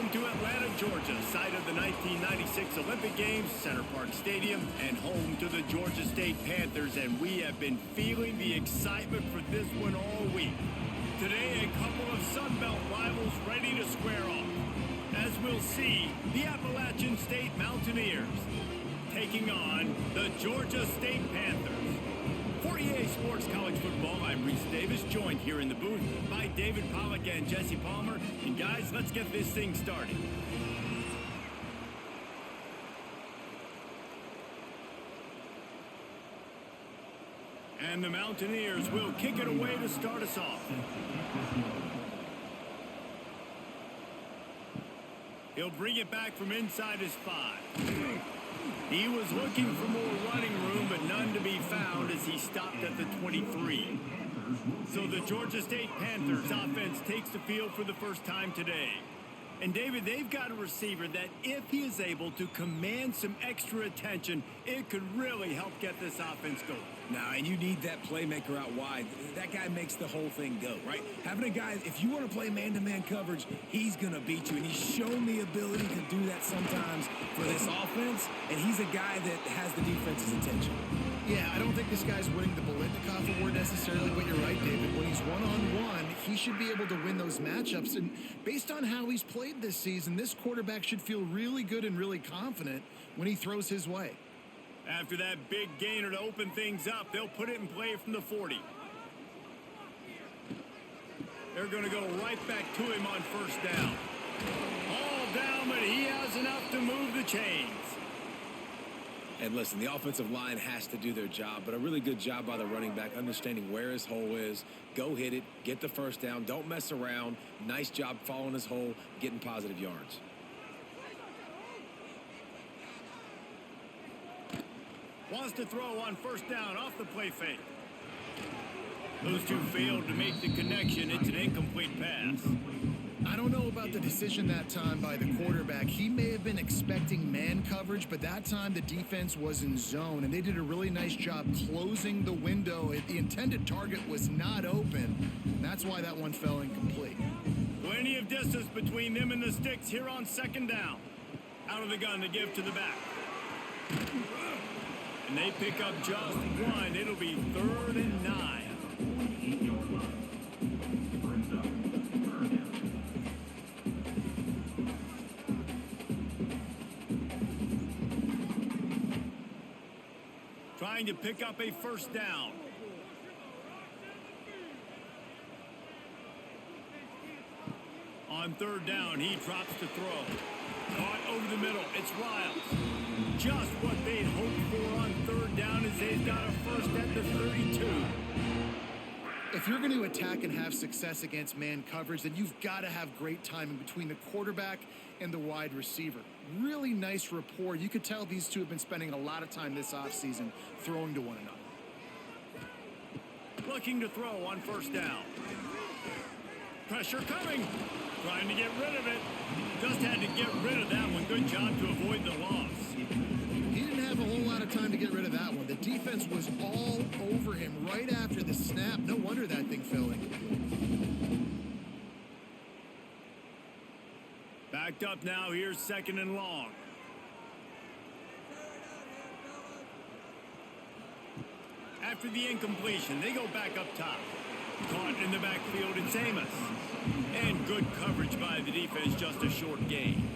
Welcome to Atlanta, Georgia, site of the 1996 Olympic Games, Center Park Stadium, and home to the Georgia State Panthers, and we have been feeling the excitement for this one all week. Today, a couple of Sun Belt rivals ready to square off. As we'll see, the Appalachian State Mountaineers taking on the Georgia State Panthers. For EA Sports College Football, I'm Reese Davis, joined here in the booth by David Pollack and Jesse Palmer. And guys, let's get this thing started. And the Mountaineers will kick it away to start us off. He'll bring it back from inside his 5. He was looking for more running room, but none to be found as he stopped at the 23. So the Georgia State Panthers offense takes the field for the first time today. And David, they've got a receiver that if he is able to command some extra attention, it could really help get this offense going. Now, and you need that playmaker out wide. That guy makes the whole thing go, right? Having a guy, if you want to play man-to-man coverage, he's going to beat you. And he's shown the ability to do that sometimes for this offense. And he's a guy that has the defense's attention. Yeah, I don't think this guy's winning the Bolitnikoff Award necessarily, but you're right, David. When he's one-on-one, he should be able to win those matchups. And based on how he's played this season, this quarterback should feel really good and really confident when he throws his way. After that big gainer to open things up, they'll put it in play from the 40. They're going to go right back to him on first down. All down, but he has enough to move the chains. And listen, the offensive line has to do their job, but a really good job by the running back, understanding where his hole is. Go hit it, get the first down, don't mess around. Nice job following his hole, getting positive yards. Wants to throw on first down off the play fake. Those two failed to make the connection. It's an incomplete pass. I don't know about the decision that time by the quarterback. He may have been expecting man coverage, but that time the defense was in zone, and they did a really nice job closing the window. The intended target was not open. That's why that one fell incomplete. Plenty of distance between them and the sticks here on second down. Out of the gun to give to the back. And they pick up just one. It'll be 3rd and 9. Trying to pick up a first down. On 3rd down, he drops to throw. Caught over the middle. It's Riles. Just what they'd hoped for on 3rd down as they've got a first at the 32. If you're going to attack and have success against man coverage, then you've got to have great timing between the quarterback and the wide receiver. Really nice rapport. You could tell these two have been spending a lot of time this offseason throwing to one another. Looking to throw on first down. Pressure coming. Trying to get rid of it. Just had to get rid of that one. Good job to avoid the loss. He didn't have a whole lot of time to get rid of that one. The defense was all over him right after the snap. No wonder that thing fell incomplete. Backed up now. Here's 2nd and long. After the incompletion, they go back up top. Caught in the backfield, it's Amos. And good coverage by the defense, just a short gain.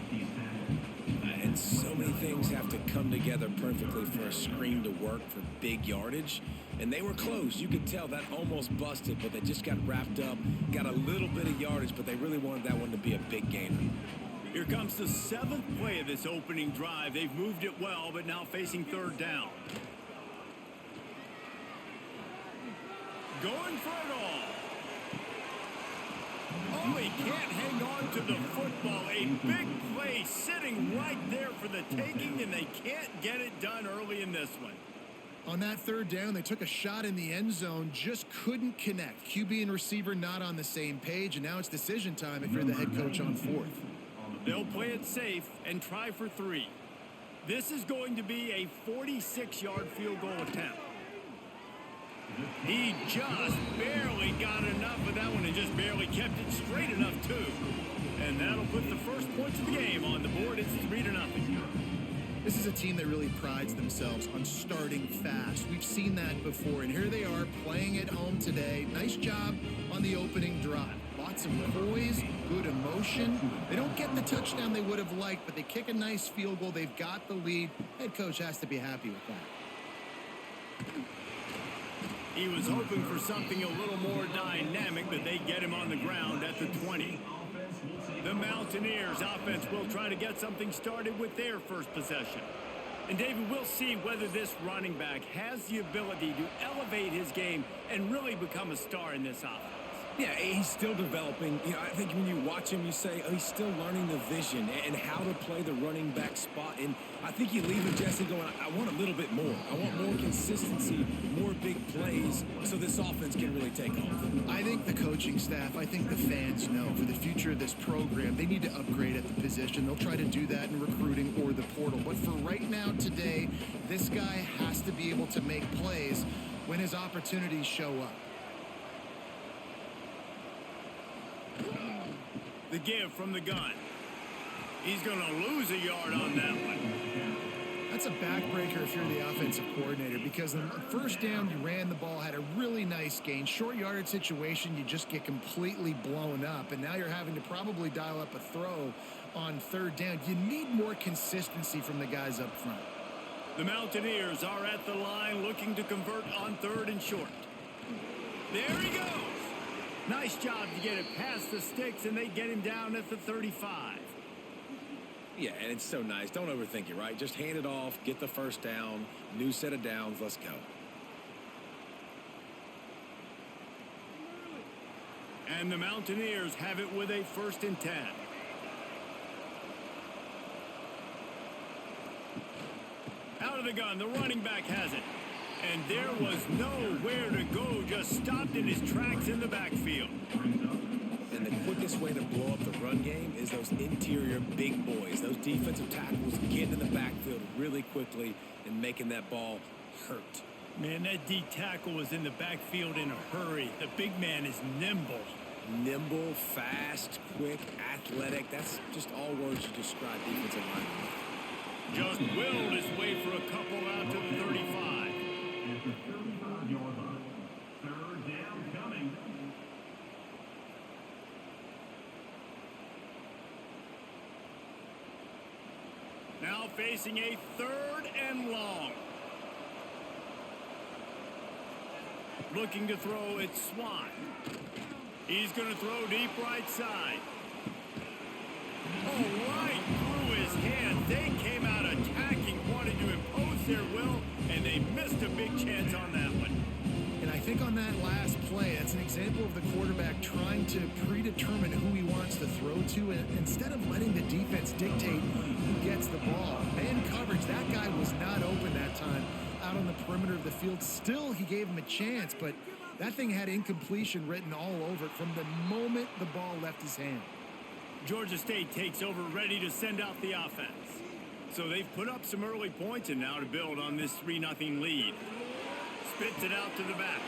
And so many things have to come together perfectly for a screen to work for big yardage. And they were close. You could tell that almost busted, but they just got wrapped up, got a little bit of yardage, but they really wanted that one to be a big gainer. Here comes the 7th play of this opening drive. They've moved it well, but now facing 3rd down. Going for it all. Oh, he can't hang on to the football. A big play sitting right there for the taking, and they can't get it done early in this one. On that 3rd down, they took a shot in the end zone, just couldn't connect. QB and receiver not on the same page, and now it's decision time if you're the head coach on 4th. They'll play it safe and try for 3. This is going to be a 46-yard field goal attempt. He just barely got enough of that one and just barely kept it straight enough, too. And that'll put the first points of the game on the board. It's 3-0. This is a team that really prides themselves on starting fast. We've seen that before, and here they are playing at home today. Nice job on the opening drive. Lots of poise, good emotion. They don't get the touchdown they would have liked, but they kick a nice field goal. They've got the lead. Head coach has to be happy with that. He was hoping for something a little more dynamic, but they get him on the ground at the 20. The Mountaineers offense will try to get something started with their first possession. And David, we'll see whether this running back has the ability to elevate his game and really become a star in this offense. Yeah, he's still developing. You know, I think when you watch him, you say, oh, he's still learning the vision and how to play the running back spot. And I think you leave with Jesse going, I want a little bit more. I want more consistency, more big plays, so this offense can really take off. I think the coaching staff, I think the fans know for the future of this program, they need to upgrade at the position. They'll try to do that in recruiting or the portal. But for right now, today, this guy has to be able to make plays when his opportunities show up. The give from the gun. He's going to lose a yard on that one. That's a backbreaker if you're the offensive coordinator, because on first down, you ran the ball, had a really nice gain. Short yardage situation, you just get completely blown up, and now you're having to probably dial up a throw on third down. You need more consistency from the guys up front. The Mountaineers are at the line looking to convert on 3rd and short. There he goes. Nice job to get it past the sticks, and they get him down at the 35. Yeah, and it's so nice. Don't overthink it, right? Just hand it off, get the first down, new set of downs, let's go. And the Mountaineers have it with a 1st and 10. Out of the gun, the running back has it. And there was nowhere to go, just stopped in his tracks in the backfield. And the quickest way to blow up the run game is those interior big boys. Those defensive tackles getting in the backfield really quickly and making that ball hurt. Man, that D tackle was in the backfield in a hurry. The big man is nimble. Nimble, fast, quick, athletic. That's just all words to describe defensive linemen. Just willed his way for a couple out to the 35. At the 35-yard line. 3rd down coming. Now facing a 3rd and long. Looking to throw, it's Swan. He's going to throw deep right side. Oh, right through his hand. They came out attacking, wanted to impose their will, and they missed a big chance on that one. And I think on that last play, that's an example of the quarterback trying to predetermine who he wants to throw to, and instead of letting the defense dictate who gets the ball. Man coverage, that guy was not open that time out on the perimeter of the field. Still, he gave him a chance, but that thing had incompletion written all over it from the moment the ball left his hand. Georgia State takes over, ready to send out the offense. So they've put up some early points, and now to build on this 3-0 lead. Spits it out to the back.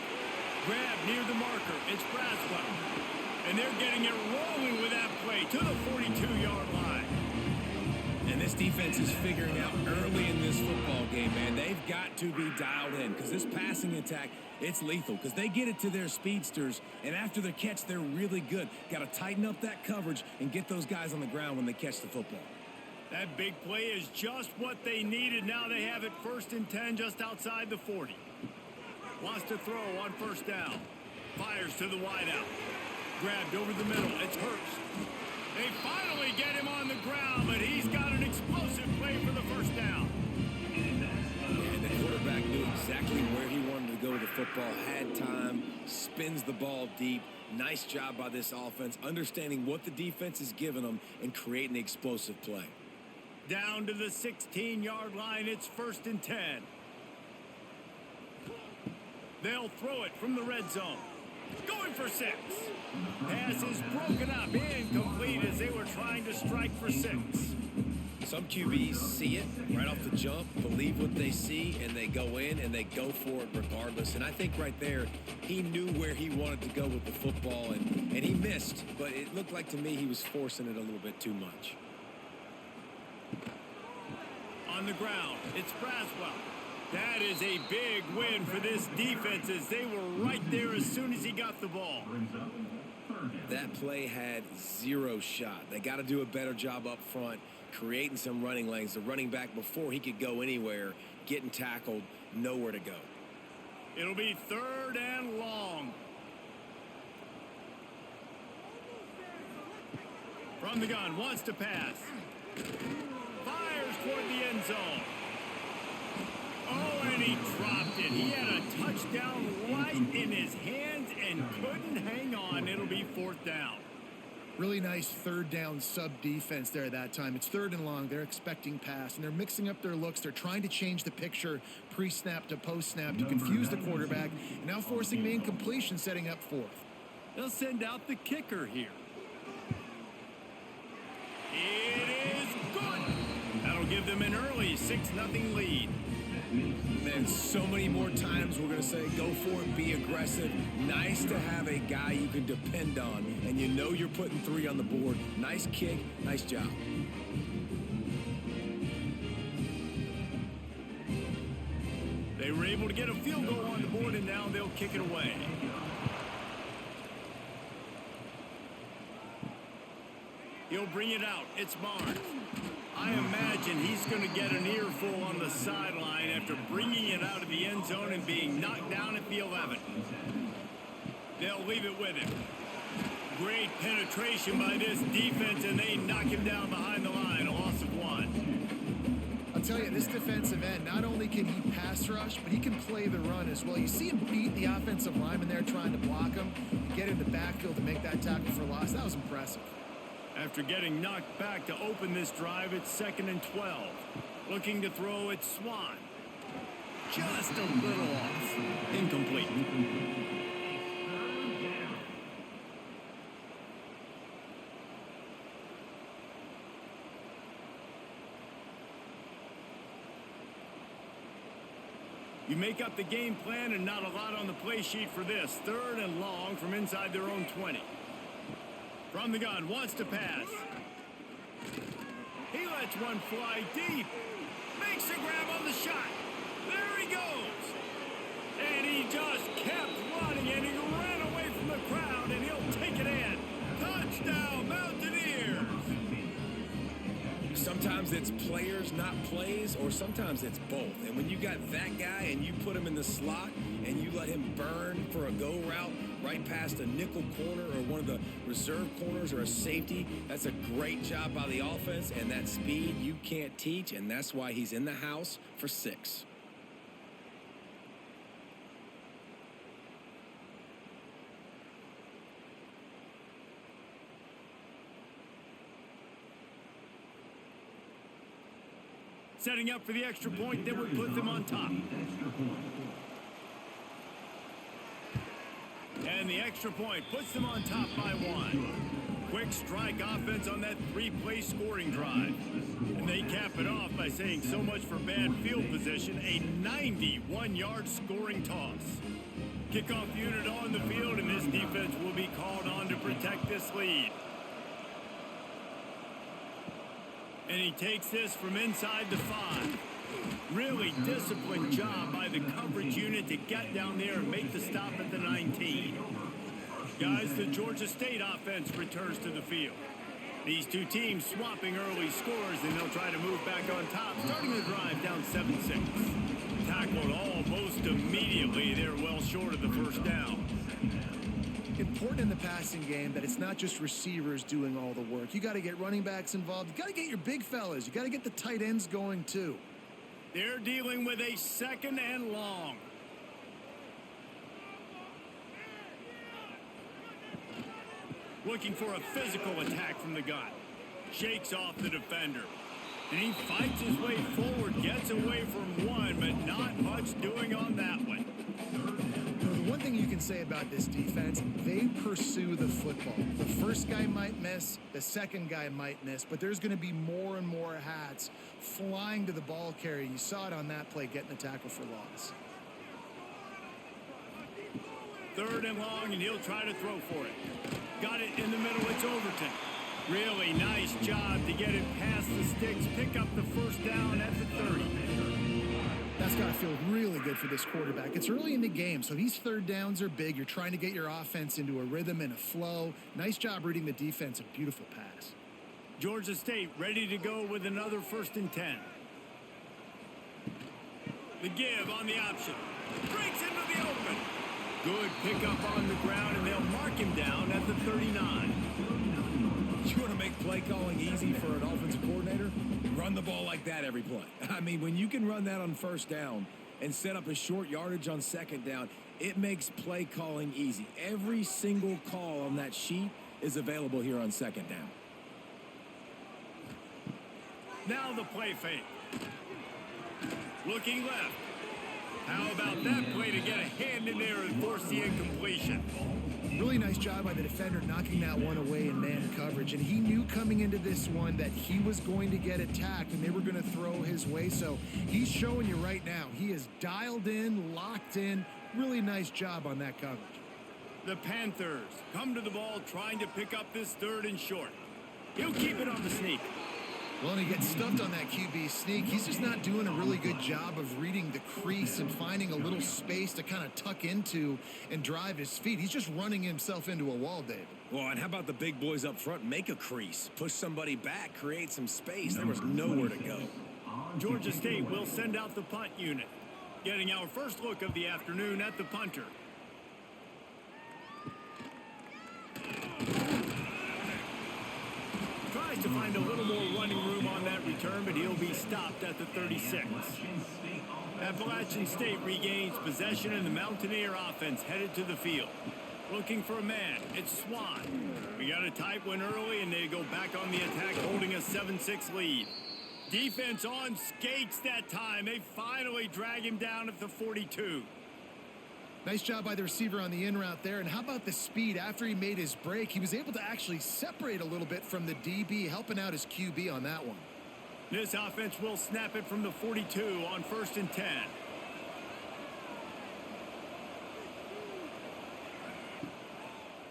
Grab near the marker. It's Braswell. And they're getting it rolling with that play to the 42-yard line. And this defense is figuring out early in this football game, man. They've got to be dialed in because this passing attack, it's lethal because they get it to their speedsters, and after the catch, they're really good. Got to tighten up that coverage and get those guys on the ground when they catch the football. That big play is just what they needed. Now they have it 1st and 10 just outside the 40. Wants to throw on 1st down. Fires to the wideout. Grabbed over the middle. It's Hurst. They finally get him on the ground, but he's got an explosive play for the 1st down. And the quarterback knew exactly where he wanted to go with the football, had time, spins the ball deep. Nice job by this offense, understanding what the defense is giving them and creating the explosive play. Down to the 16-yard line, it's 1st and 10. They'll throw it from the red zone. Going for 6. Pass is broken up, incomplete as they were trying to strike for 6. Some QBs see it right off the jump, believe what they see, and they go in and they go for it regardless. And I think right there, he knew where he wanted to go with the football, and he missed. But it looked like to me he was forcing it a little bit too much. On the ground, it's Braswell. That is a big win for this defense as they were right there as soon as he got the ball. That play had zero shot. They got to do a better job up front, creating some running lanes. The running back, before he could go anywhere, getting tackled, nowhere to go. It'll be 3rd and long. From the gun, wants to pass. Fires toward the end zone. Oh, and he dropped it. He had a touchdown right in his hands and couldn't hang on. It'll be 4th down. Really nice 3rd down sub defense there that time. It's 3rd and long. They're expecting pass, and they're mixing up their looks. They're trying to change the picture pre-snap to post-snap to confuse the quarterback, and now forcing the incompletion, setting up 4th. They'll send out the kicker here. It is good. That'll give them an early 6-0 lead. Man, so many more times we're going to say, go for it, be aggressive. Nice to have a guy you can depend on, and you know you're putting 3 on the board. Nice kick, nice job. They were able to get a field goal on the board, and now they'll kick it away. He'll bring it out. It's Barnes. I imagine he's going to get an earful on the sideline after bringing it out of the end zone and being knocked down at the 11. They'll leave it with him. Great penetration by this defense, and they knock him down behind the line. A loss of 1. I'll tell you, this defensive end, not only can he pass rush, but he can play the run as well. You see him beat the offensive lineman there trying to block him, and get in the backfield to make that tackle for loss. That was impressive. After getting knocked back to open this drive, it's 2nd and 12. Looking to throw at Swan. Just a little off. Incomplete. You make up the game plan and not a lot on the play sheet for this. 3rd and long from inside their own 20. From the gun, wants to pass. He lets one fly deep. Makes a grab on the shot. There he goes. And he just kept running, and he ran away from the crowd, and he'll take it in. Touchdown, Mountaineers. Sometimes it's players, not plays, or sometimes it's both. And when you got that guy and you put him in the slot and you let him burn for a go route right past a nickel corner or one of the reserve corners or a safety, that's a great job by the offense, and that speed you can't teach, and that's why he's in the house for 6. Setting up for the extra point that would put them on top. And the extra point puts them on top by 1. Quick strike offense on that 3-play scoring drive. And they cap it off by saying so much for bad field position, a 91-yard scoring toss. Kickoff unit on the field, and this defense will be called on to protect this lead. And he takes this from inside the 5. Really disciplined job by the coverage unit to get down there and make the stop at the 19. Guys, the Georgia State offense returns to the field. These two teams swapping early scores, and they'll try to move back on top, starting the drive down 7-6. Tackled almost immediately. They're well short of the 1st down. Important in the passing game that it's not just receivers doing all the work. You got to get running backs involved. You got to get your big fellas. You got to get the tight ends going too. They're dealing with a 2nd and long. Looking for a physical attack from the gun. Shakes off the defender. And he fights his way forward, gets away from 1, but not much doing on that one. One thing you can say about this defense, they pursue the football. The first guy might miss, the second guy might miss, but there's going to be more and more hats flying to the ball carrier. You saw it on that play, getting the tackle for loss. 3rd and long, and he'll try to throw for it. Got it in the middle. It's Overton. Really nice job to get it past the sticks, pick up the first down at the 30. That's got to feel really good for this quarterback. It's early in the game, so these 3rd downs are big. You're trying to get your offense into a rhythm and a flow. Nice job reading the defense. A beautiful pass. Georgia State ready to go with another 1st and 10. The give on the option. Breaks into the open. Good pickup on the ground, and they'll mark him down at the 39. You want to make play calling easy for an offensive coordinator? Run the ball like that every play. I mean, when you can run that on 1st down and set up a short yardage on 2nd down, it makes play calling easy. Every single call on that sheet is available here on 2nd down. Now the play fake. Looking left. How about that play to get a hand in there and force the incompletion? Really nice job by the defender knocking that one away in man coverage. And he knew coming into this one that he was going to get attacked and they were going to throw his way. So he's showing you right now. He is dialed in, locked in. Really nice job on that coverage. The Panthers come to the ball trying to pick up this 3rd and short. He'll keep it on the sneak. Well, and he gets stuffed on that QB sneak. He's just not doing a really good job of reading the crease and finding a little space to kind of tuck into and drive his feet. He's just running himself into a wall, David. Well, and how about the big boys up front? Make a crease. Push somebody back. Create some space. There was nowhere to go. Georgia State will send out the punt unit. Getting our first look of the afternoon at the punter. Tries to find a little more running room on that return, but he'll be stopped at the 36. Appalachian State regains possession, and the Mountaineer offense headed to the field. Looking for a man. It's Swan. We got a tight one early, and they go back on the attack, holding a 7-6 lead. Defense on skates that time. They finally drag him down at the 42. Nice job by the receiver on the in route there. And how about the speed? After he made his break, he was able to actually separate a little bit from the DB, helping out his QB on that one. This offense will snap it from the 42 on 1st and 10.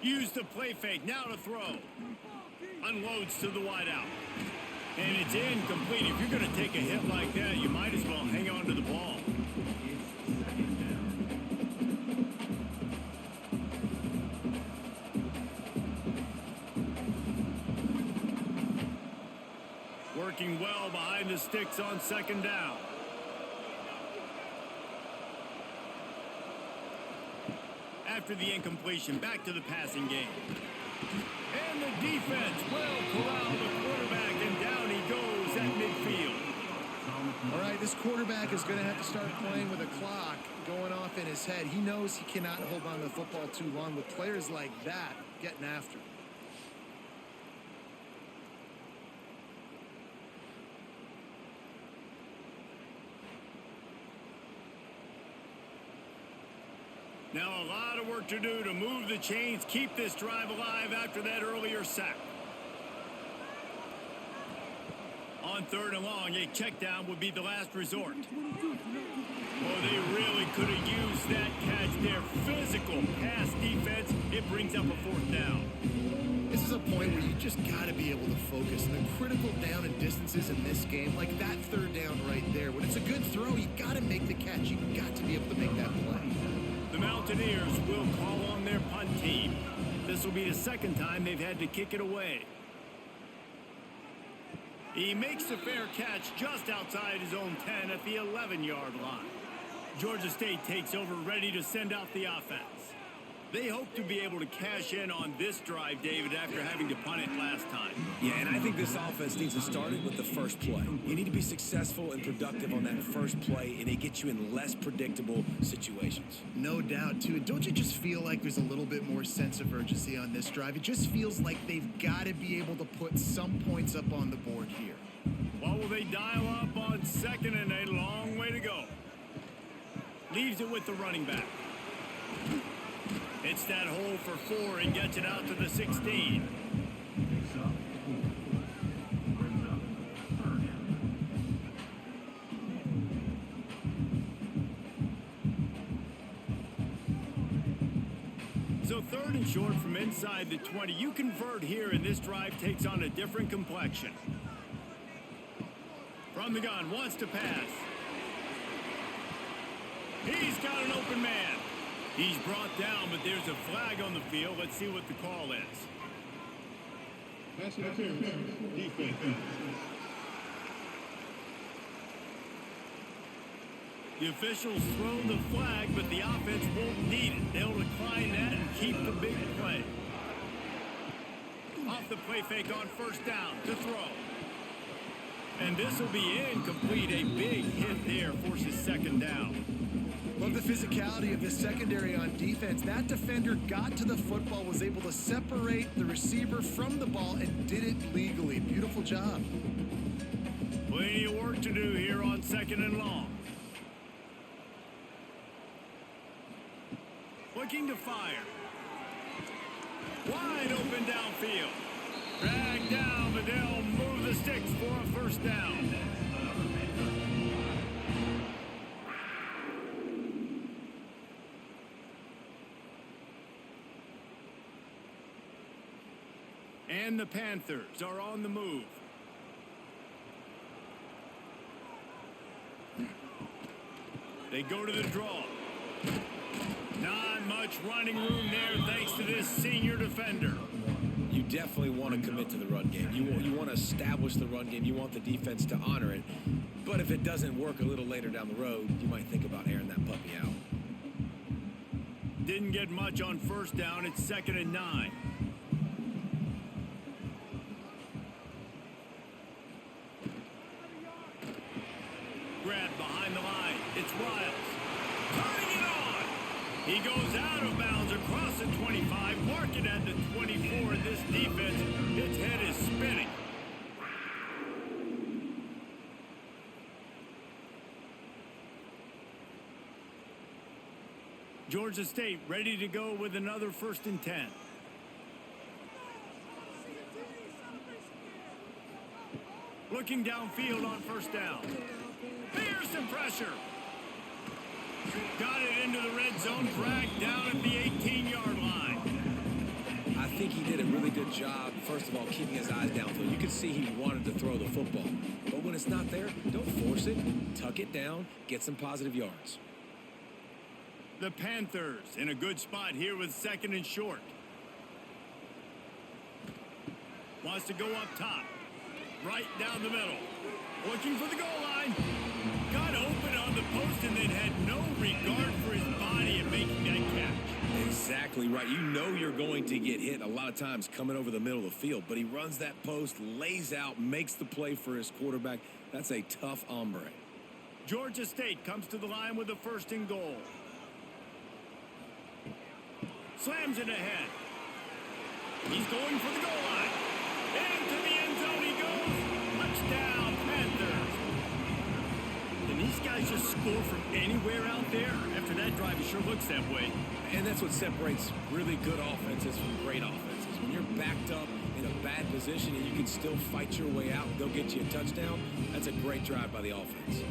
Use the play fake. Now to throw. Unloads to the wideout. And it's incomplete. If you're going to take a hit like that, you might as well hang on to the ball. Working well behind the sticks on 2nd down. After the incompletion, back to the passing game. And the defense will corral the quarterback, and down he goes at midfield. All right, this quarterback is going to have to start playing with a clock going off in his head. He knows he cannot hold on to the football too long with players like that getting after him. Now a lot of work to do to move the chains, keep this drive alive after that earlier sack. On 3rd and long, a check down would be the last resort. Well, they really could have used that catch there. Physical pass defense. It brings up a 4th down. This is a point where you just got to be able to focus. The critical down and distances in this game, like that 3rd down right there. When it's a good throw, you got to make the catch. You got to be able to make that play. The Mountaineers will call on their punt team. This will be the 2nd time they've had to kick it away. He makes the fair catch just outside his own 10 at the 11-yard line. Georgia State takes over, ready to send out the offense. They hope to be able to cash in on this drive, David, after having to punt it last time. Yeah, and I think this offense needs to start it with the first play. You need to be successful and productive on that first play, and it gets you in less predictable situations. No doubt, too. And don't you just feel like there's a little bit more sense of urgency on this drive? It just feels like they've got to be able to put some points up on the board here. What will they dial up on 2nd and a long way to go? Leaves it with the running back. It's that hole for 4 and gets it out to the 16. Picks up 4. Brings up 3rd down. So 3rd and short from inside the 20. You convert here, and this drive takes on a different complexion. From the gun, wants to pass. He's got an open man. He's brought down, but there's a flag on the field. Let's see what the call is. Pass interference. Defense. The officials throw the flag, but the offense won't need it. They'll decline that and keep the big play. Off the play fake on 1st down to throw. And this will be incomplete. A big hit there forces 2nd down. Love the physicality of this secondary on defense. That defender got to the football, was able to separate the receiver from the ball, and did it legally. Beautiful job. Plenty of work to do here on 2nd and long. Looking to fire. Wide open downfield. Drag down, but they'll move the sticks for a 1st down. And the Panthers are on the move. They go to the draw. Not much running room there thanks to this senior defender. You definitely want to commit to the run game. You want to establish the run game. You want the defense to honor it. But if it doesn't work a little later down the road, you might think about airing that puppy out. Didn't get much on 1st down. It's 2nd and 9. Grab behind the line. It's Riles. Turning it on. He goes out of bounds across the 25, marking at the 24, and this defense, its head is spinning. Georgia State ready to go with another 1st and 10. Looking downfield on 1st down. Here's some pressure. Got it into the red zone, dragged down at the 18-yard line. I think he did a really good job, first of all, keeping his eyes downfield. You could see he wanted to throw the football. But when it's not there, don't force it. Tuck it down, get some positive yards. The Panthers in a good spot here with 2nd and short. Wants to go up top. Right down the middle. Looking for the goal line. Got open on the post and then had no regard for his body in making that catch. Exactly right. You know you're going to get hit a lot of times coming over the middle of the field, but he runs that post, lays out, makes the play for his quarterback. That's a tough hombre. Georgia State comes to the line with a 1st and goal. Slams it ahead. He's going for the goal line. Into the end zone he goes. Touchdown, Panthers. And these guys just score from anywhere out there. After that drive, it sure looks that way. And that's what separates really good offenses from great offenses. When you're backed up in a bad position and you can still fight your way out and go get you a touchdown, that's a great drive by the offense.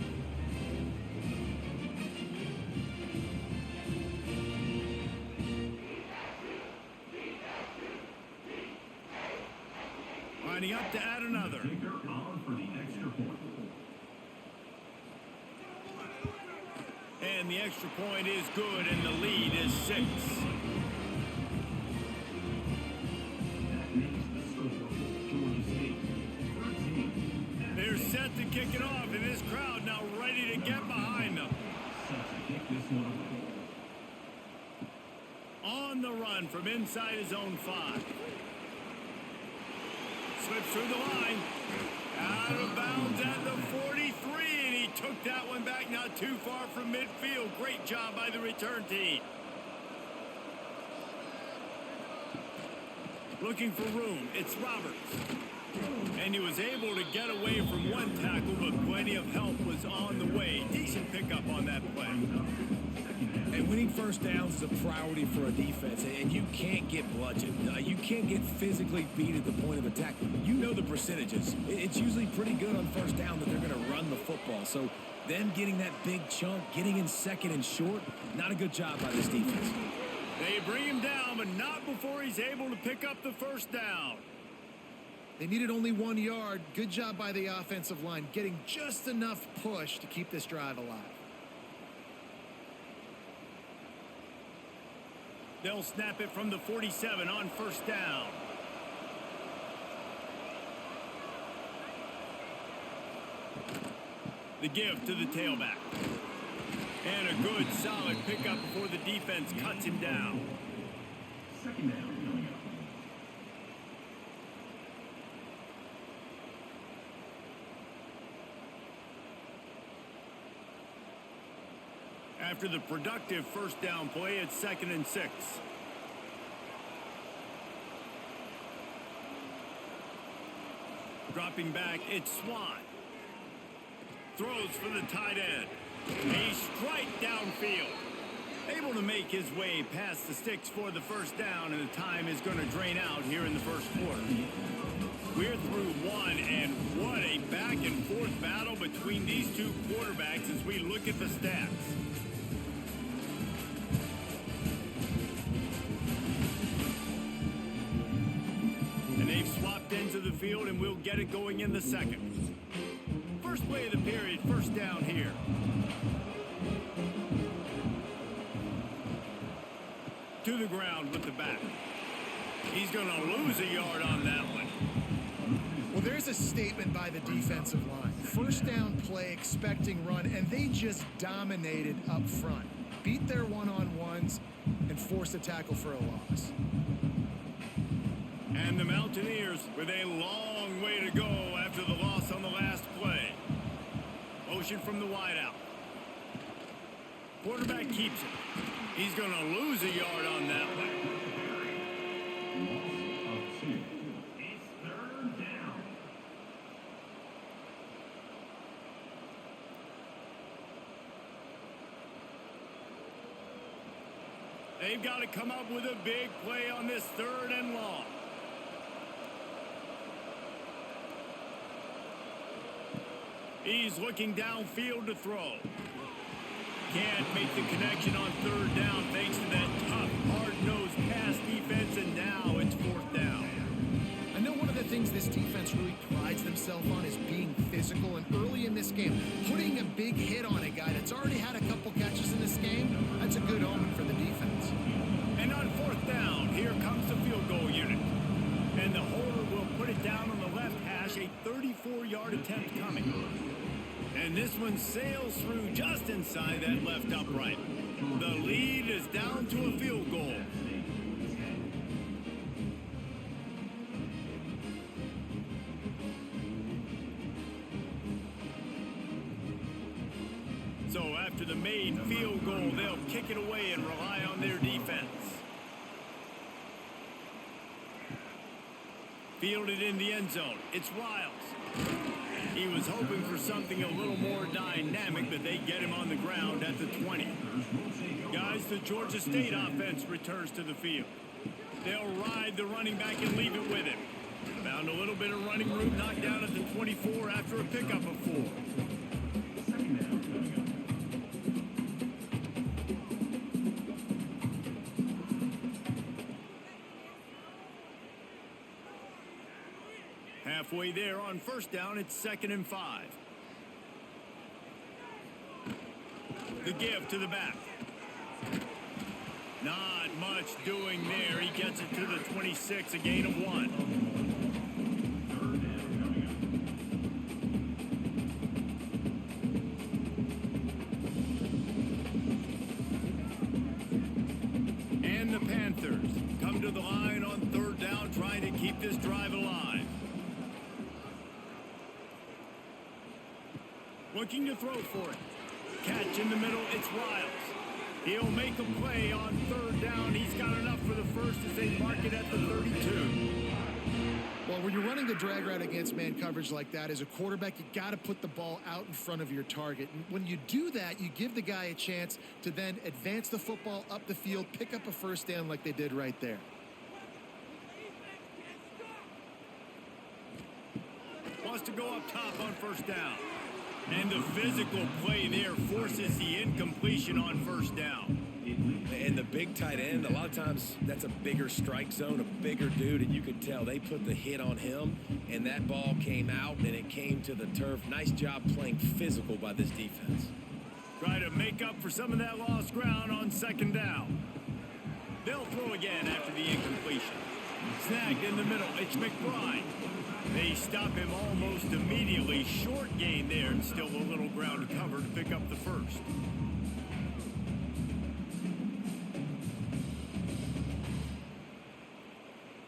Lining up to add another. Kicker on for the extra point. And the extra point is good, and the lead is 6. That makes the score. Georgia State 13. They're set to kick it off, and this crowd now ready to get behind them. Set to kick this one away. On the run from inside his own 5. Slips through the line. Out of bounds at the 43, and he took that one back not too far from midfield. Great job by the return team. Looking for room. It's Roberts. And he was able to get away from one tackle, but plenty of help was on the way. Decent pickup on that play. And winning first downs is a priority for a defense, and you can't get bludgeoned. You can't get physically beat at the point of attack. You know the percentages. It's usually pretty good on first down that they're going to run the football. So them getting that big chunk, getting in second and short, not a good job by this defense. They bring him down, but not before he's able to pick up the first down. They needed only 1 yard. Good job by the offensive line, getting just enough push to keep this drive alive. They'll snap it from the 47 on first down. The give to the tailback. And a good, solid pickup before the defense cuts him down. Second down coming up. After the productive first down play, it's 2nd and 6. Dropping back, it's Swan. Throws for the tight end. A strike downfield. Able to make his way past the sticks for the first down, and the time is going to drain out here in the first quarter. We're through one, and what a back and forth battle between these two quarterbacks as we look at the stats. And they've swapped into the field, and we'll get it going in the second. First play of the period, first down here. To the ground with the back. He's going to lose a yard on that one. Well, there's a statement by the defensive line. First down play, expecting run, and they just dominated up front. Beat their one-on-ones and forced a tackle for a loss. And the Mountaineers with a long way to go after the loss on the last play. Motion from the wideout. Quarterback keeps it. He's going to lose a yard on that one. Loss of 2. It's third down. They've got to come up with a big play on this 3rd and long. He's looking downfield to throw. Can't make the connection on 3rd down thanks to that tough, hard-nosed pass defense, and now it's 4th down. I know one of the things this defense really prides themselves on is being physical, and early in this game, putting a big hit on a guy that's already had a couple catches in this game, that's a good omen for the defense. And on 4th down, here comes the field goal unit. And the holder will put it down on the left hash, a 34-yard attempt coming. And this one sails through just inside that left upright. The lead is down to a field goal. So after the made field goal, they'll kick it away and rely on their defense. Fielded in the end zone. It's Riles. He was hoping for something a little more dynamic, but they get him on the ground at the 20. Guys, the Georgia State offense returns to the field. They'll ride the running back and leave it with him. Found a little bit of running room, knocked down at the 24 after a pickup of 4. Second down coming up. Halfway there on first down, it's 2nd and 5. The give to the back. Not much doing there. He gets it to the 26, a gain of 1. Third down coming up. And the Panthers come to the line on 3rd down, trying to keep this drive alive. Looking to throw for it. Catch in the middle, it's Riles. He'll make a play on 3rd down. He's got enough for the first as they mark it at the 32. Well, Well, when you're running the drag route against man coverage like that, as a quarterback, you got to put the ball out in front of your target. And when you do that, you give the guy a chance to then advance the football up the field, pick up a first down like they did right there. Wants to go up top on first down. And the physical play there forces the incompletion on first down. And the big tight end, a lot of times that's a bigger strike zone, a bigger dude, and you could tell they put the hit on him, and that ball came out, and it came to the turf. Nice job playing physical by this defense. Try to make up for some of that lost ground on second down. They'll throw again after the incompletion. Snagged in the middle, it's McBride. They stop him almost immediately. Short gain there, and still a little ground to cover to pick up the first.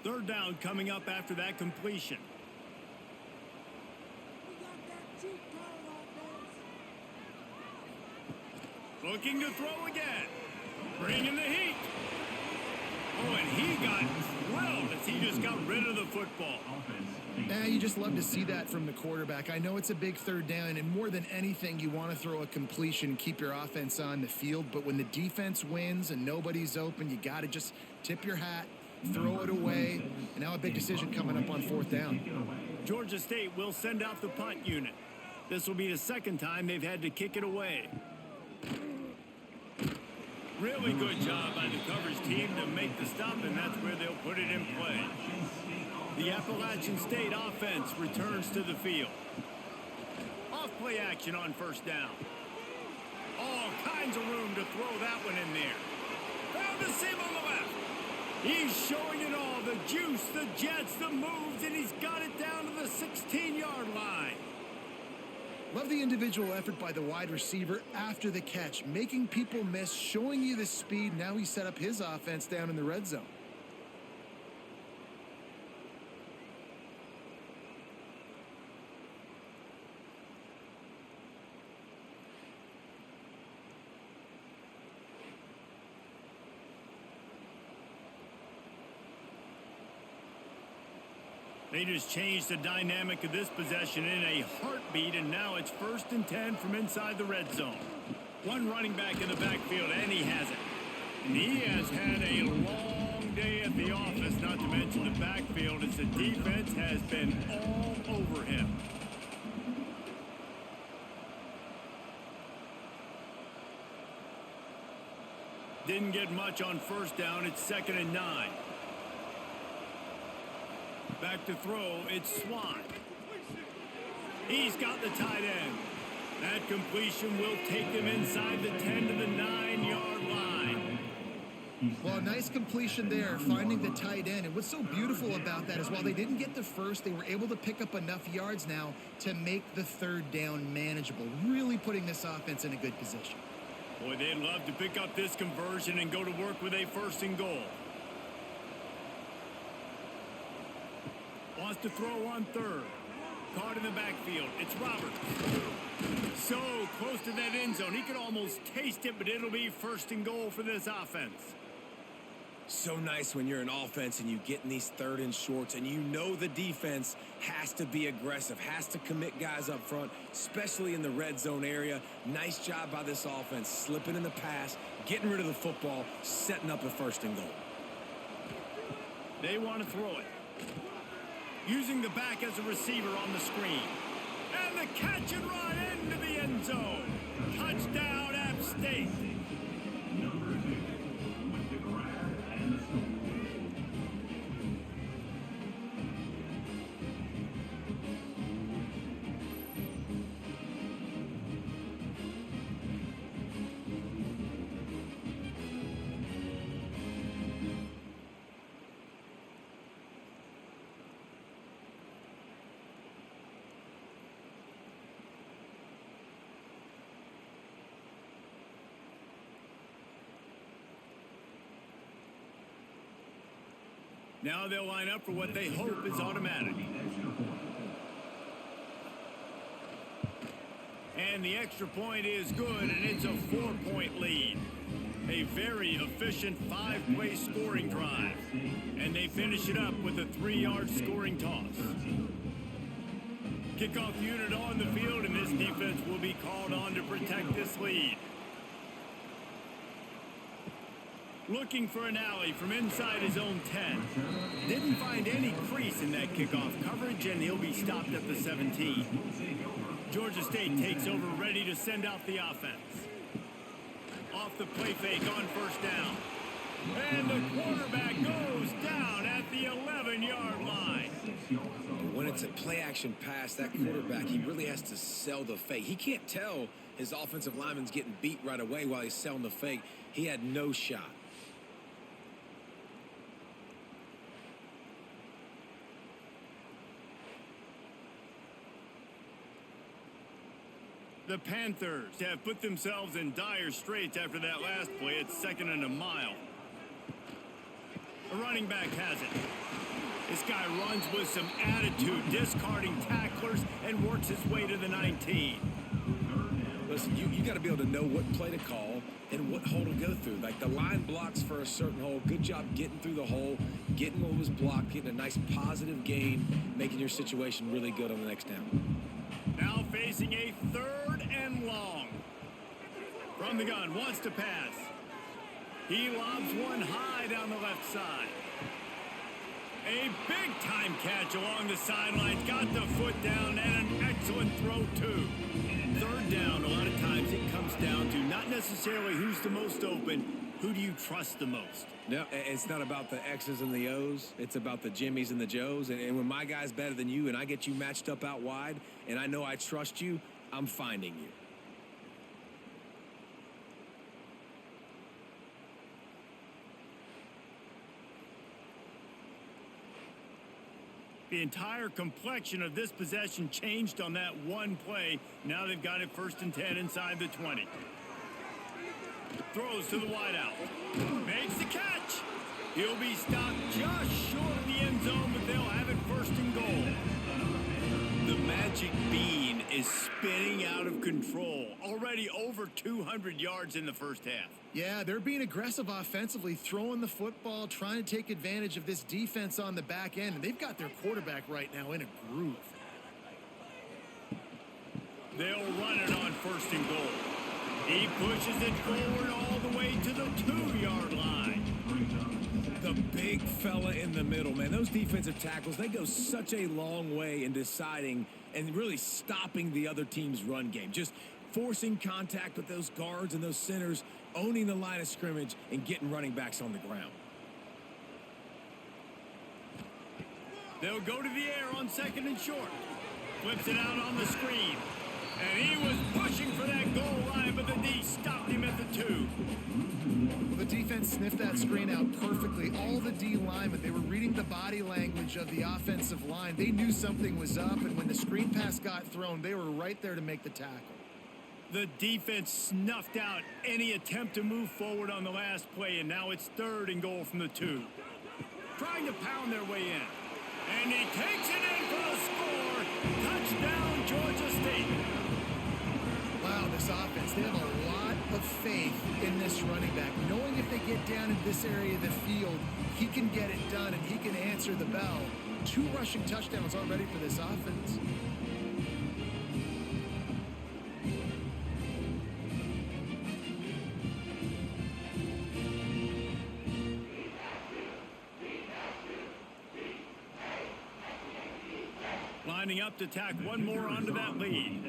Third down coming up after that completion. Looking to throw again. Bringing the heat. Oh, and he got drilled as he just got rid of the football. You just love to see that from the quarterback. I know it's a big third down, and more than anything, you want to throw a completion, keep your offense on the field. But when the defense wins and nobody's open, you got to just tip your hat, throw it away, and now a big decision coming up on fourth down. Georgia State will send out the punt unit. This will be the second time they've had to kick it away. Really good job by the coverage team to make the stop, and that's where they'll put it in play. The Appalachian State offense returns to the field. Off play action on first down. All kinds of room to throw that one in there. Found the seam on the left. He's showing it all, the juice, the jets, the moves, and he's got it down to the 16-yard line. Love the individual effort by the wide receiver after the catch, making people miss, showing you the speed. Now he set up his offense down in the red zone. They just changed the dynamic of this possession in a heartbeat, and now it's 1st and 10 from inside the red zone. One running back in the backfield, and he has it. And he has had a long day at the office, not to mention the backfield, as the defense has been all over him. Didn't get much on first down. It's 2nd and 9. Back to throw, it's Swan. He's got the tight end. That completion will take them inside the 10 to the 9-yard line. Well, nice completion there, finding the tight end. And what's so beautiful about that is while they didn't get the first, they were able to pick up enough yards now to make the third down manageable, really putting this offense in a good position. Boy, they'd love to pick up this conversion and go to work with a 1st and goal. Wants to throw on third. Caught in the backfield. It's Roberts. So close to that end zone. He could almost taste it, but it'll be 1st and goal for this offense. So nice when you're an offense and you get in these 3rd and shorts, and you know the defense has to be aggressive, has to commit guys up front, especially in the red zone area. Nice job by this offense, slipping in the pass, getting rid of the football, setting up a 1st and goal. They want to throw it. Using the back as a receiver on the screen. And the catch and run into the end zone. Touchdown, App State. Number 2, with the grab and the score. Now they'll line up for what they hope is automatic. And the extra point is good, and it's a 4-point lead. A very efficient 5-play scoring drive. And they finish it up with a 3-yard scoring toss. Kickoff unit on the field, and this defense will be called on to protect this lead. Looking for an alley from inside his own 10. Didn't find any crease in that kickoff coverage, and he'll be stopped at the 17. Georgia State takes over, ready to send out the offense. Off the play fake on first down. And the quarterback goes down at the 11-yard line. When it's a play-action pass, that quarterback, he really has to sell the fake. He can't tell his offensive lineman's getting beat right away while he's selling the fake. He had no shot. The Panthers have put themselves in dire straits after that last play. It's 2nd and a mile. The running back has it. This guy runs with some attitude, discarding tacklers, and works his way to the 19. Listen, you got to be able to know what play to call and what hole to go through. Like, the line blocks for a certain hole. Good job getting through the hole, getting what was blocked, getting a nice positive gain, making your situation really good on the next down. Now facing a 3rd and long. From the gun, wants to pass. He lobs one high down the left side. A big-time catch along the sidelines. Got the foot down and an excellent throw, too. 3rd down, a lot of times it comes down to not necessarily who's the most open, who do you trust the most? No, it's not about the X's and the O's. It's about the Jimmies and the Joes. And when my guy's better than you and I get you matched up out wide and I know I trust you, I'm finding you. The entire complexion of this possession changed on that one play. Now they've got it 1st and 10 inside the 20. Throws to the wideout. Makes the catch. He'll be stopped just short of the end zone, but they'll have it 1st and goal. The magic bean is spinning out of control. Already over 200 yards in the first half. Yeah, they're being aggressive offensively, throwing the football, trying to take advantage of this defense on the back end. And they've got their quarterback right now in a groove. They'll run it on 1st and goal. He pushes it forward all the way to the 2-yard line. The big fella in the middle, man. Those defensive tackles, they go such a long way in deciding and really stopping the other team's run game. Just forcing contact with those guards and those centers, owning the line of scrimmage, and getting running backs on the ground. They'll go to the air on 2nd and short. Flips it out on the screen. And he was pushing for that goal line, but the D stopped him at the 2. Well, the defense sniffed that screen out perfectly. All the D linemen, they were reading the body language of the offensive line. They knew something was up, and when the screen pass got thrown, they were right there to make the tackle. The defense snuffed out any attempt to move forward on the last play, and now it's 3rd and goal from the 2. Trying to pound their way in. And he takes it in for the score. Touchdown, Georgia State. Wow, this offense, they have a lot of faith in this running back. Knowing if they get down in this area of the field, he can get it done and he can answer the bell. 2 rushing touchdowns already for this offense. Lining up to tack one more onto that lead.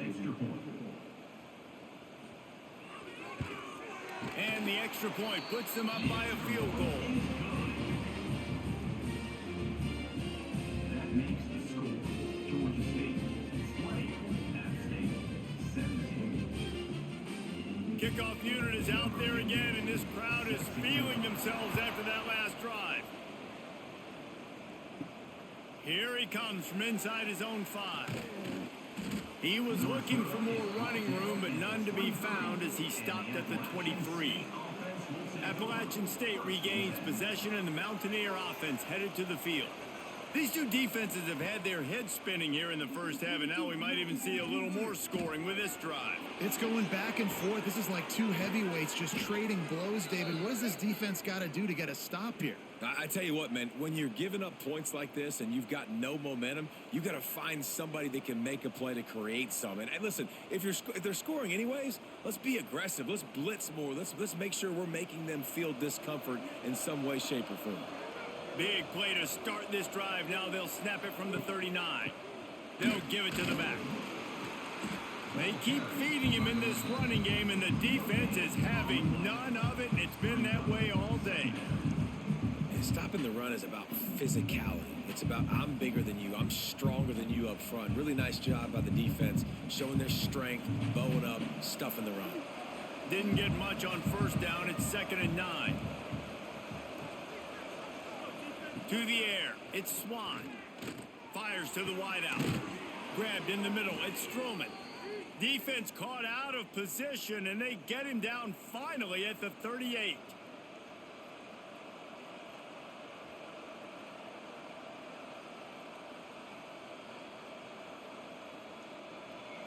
And the extra point puts them up by a field goal. That makes the score. Georgia State is playing App State 17. Kickoff unit is out there again, and this crowd is feeling themselves after that last drive. Here he comes from inside his own 5. He was looking for more running room, but none to be found as he stopped at the 23. Appalachian State regains possession, and the Mountaineer offense headed to the field. These two defenses have had their heads spinning here in the first half, and now we might even see a little more scoring with this drive. It's going back and forth. This is like two heavyweights just trading blows, David. What does this defense got to do to get a stop here? I tell you what, man, when you're giving up points like this and you've got no momentum, you got to find somebody that can make a play to create some. And listen, if they're scoring anyways, let's be aggressive. Let's blitz more. Let's make sure we're making them feel discomfort in some way, shape, or form. Big play to start this drive. Now they'll snap it from the 39. They'll give it to the back. They keep feeding him in this running game, and the defense is having none of it, and it's been that way all day. And stopping the run is about physicality. It's about I'm bigger than you. I'm stronger than you up front. Really nice job by the defense, showing their strength, bowing up, stuffing the run. Didn't get much on first down. It's 2nd and 9. To the air, it's Swan. Fires to the wideout. Grabbed in the middle, it's Stroman. Defense caught out of position, and they get him down finally at the 38.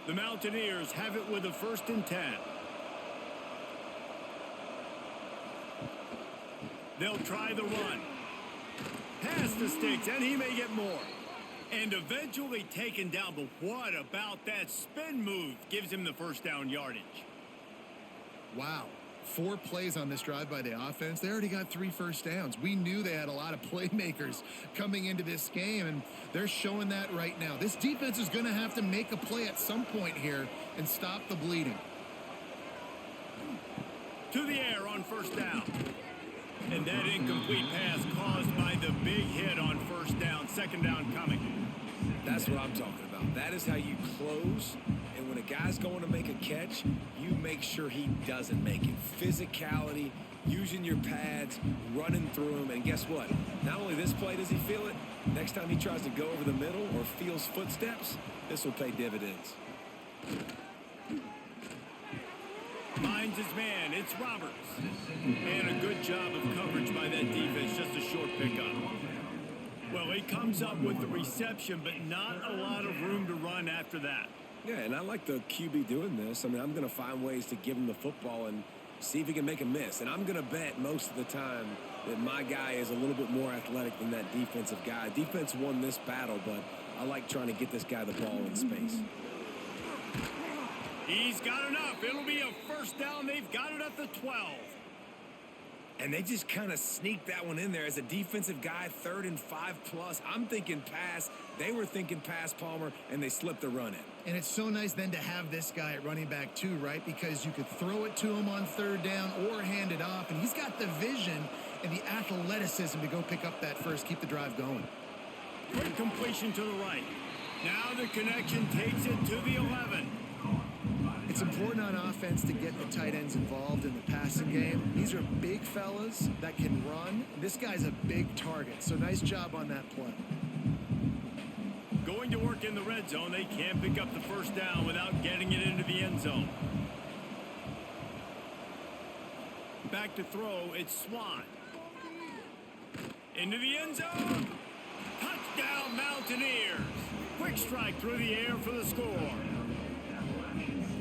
The Mountaineers have it with a 1st and 10. They'll try the run. Past the sticks, and he may get more. And eventually taken down, but what about that spin move? Gives him the first down yardage. Wow. 4 plays on this drive by the offense. They already got 3 first downs. We knew they had a lot of playmakers coming into this game, and they're showing that right now. This defense is going to have to make a play at some point here and stop the bleeding. To the air on first down. And that incomplete pass caused by the big hit on first down. 2nd down coming. That's what I'm talking about. That is how you close. And when a guy's going to make a catch, you make sure he doesn't make it. Physicality, using your pads, running through him. And guess what? Not only this play does he feel it, next time he tries to go over the middle or feels footsteps, this will pay dividends. Finds his man. It's Roberts. And a good job of coverage by that defense. Just a short pickup. Well, he comes up with the reception, but not a lot of room to run after that. Yeah, and I like the QB doing this. I mean, I'm going to find ways to give him the football and see if he can make a miss. And I'm going to bet most of the time that my guy is a little bit more athletic than that defensive guy. Defense won this battle, but I like trying to get this guy the ball in space. He's got enough. It'll be a first down. They've got it at the 12. And they just kind of sneaked that one in there as a defensive guy, 3rd and 5+. I'm thinking pass. They were thinking pass, Palmer, and they slipped the run in. And it's so nice then to have this guy at running back too, right? Because you could throw it to him on 3rd down or hand it off. And he's got the vision and the athleticism to go pick up that first, keep the drive going. Quick completion to the right. Now the connection takes it to the 11. It's important on offense to get the tight ends involved in the passing game. These are big fellas that can run. This guy's a big target, so nice job on that play. Going to work in the red zone. They can't pick up the first down without getting it into the end zone. Back to throw. It's Swan. Into the end zone. Touchdown, Mountaineers. Quick strike through the air for the score.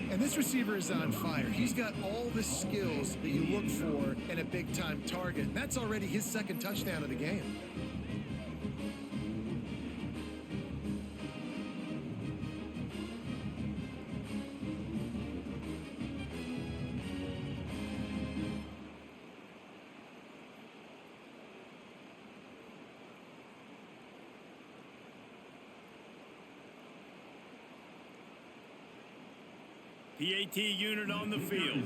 And this receiver is on fire. He's got all the skills that you look for in a big-time target. That's already his 2nd touchdown of the game. PAT unit on the field.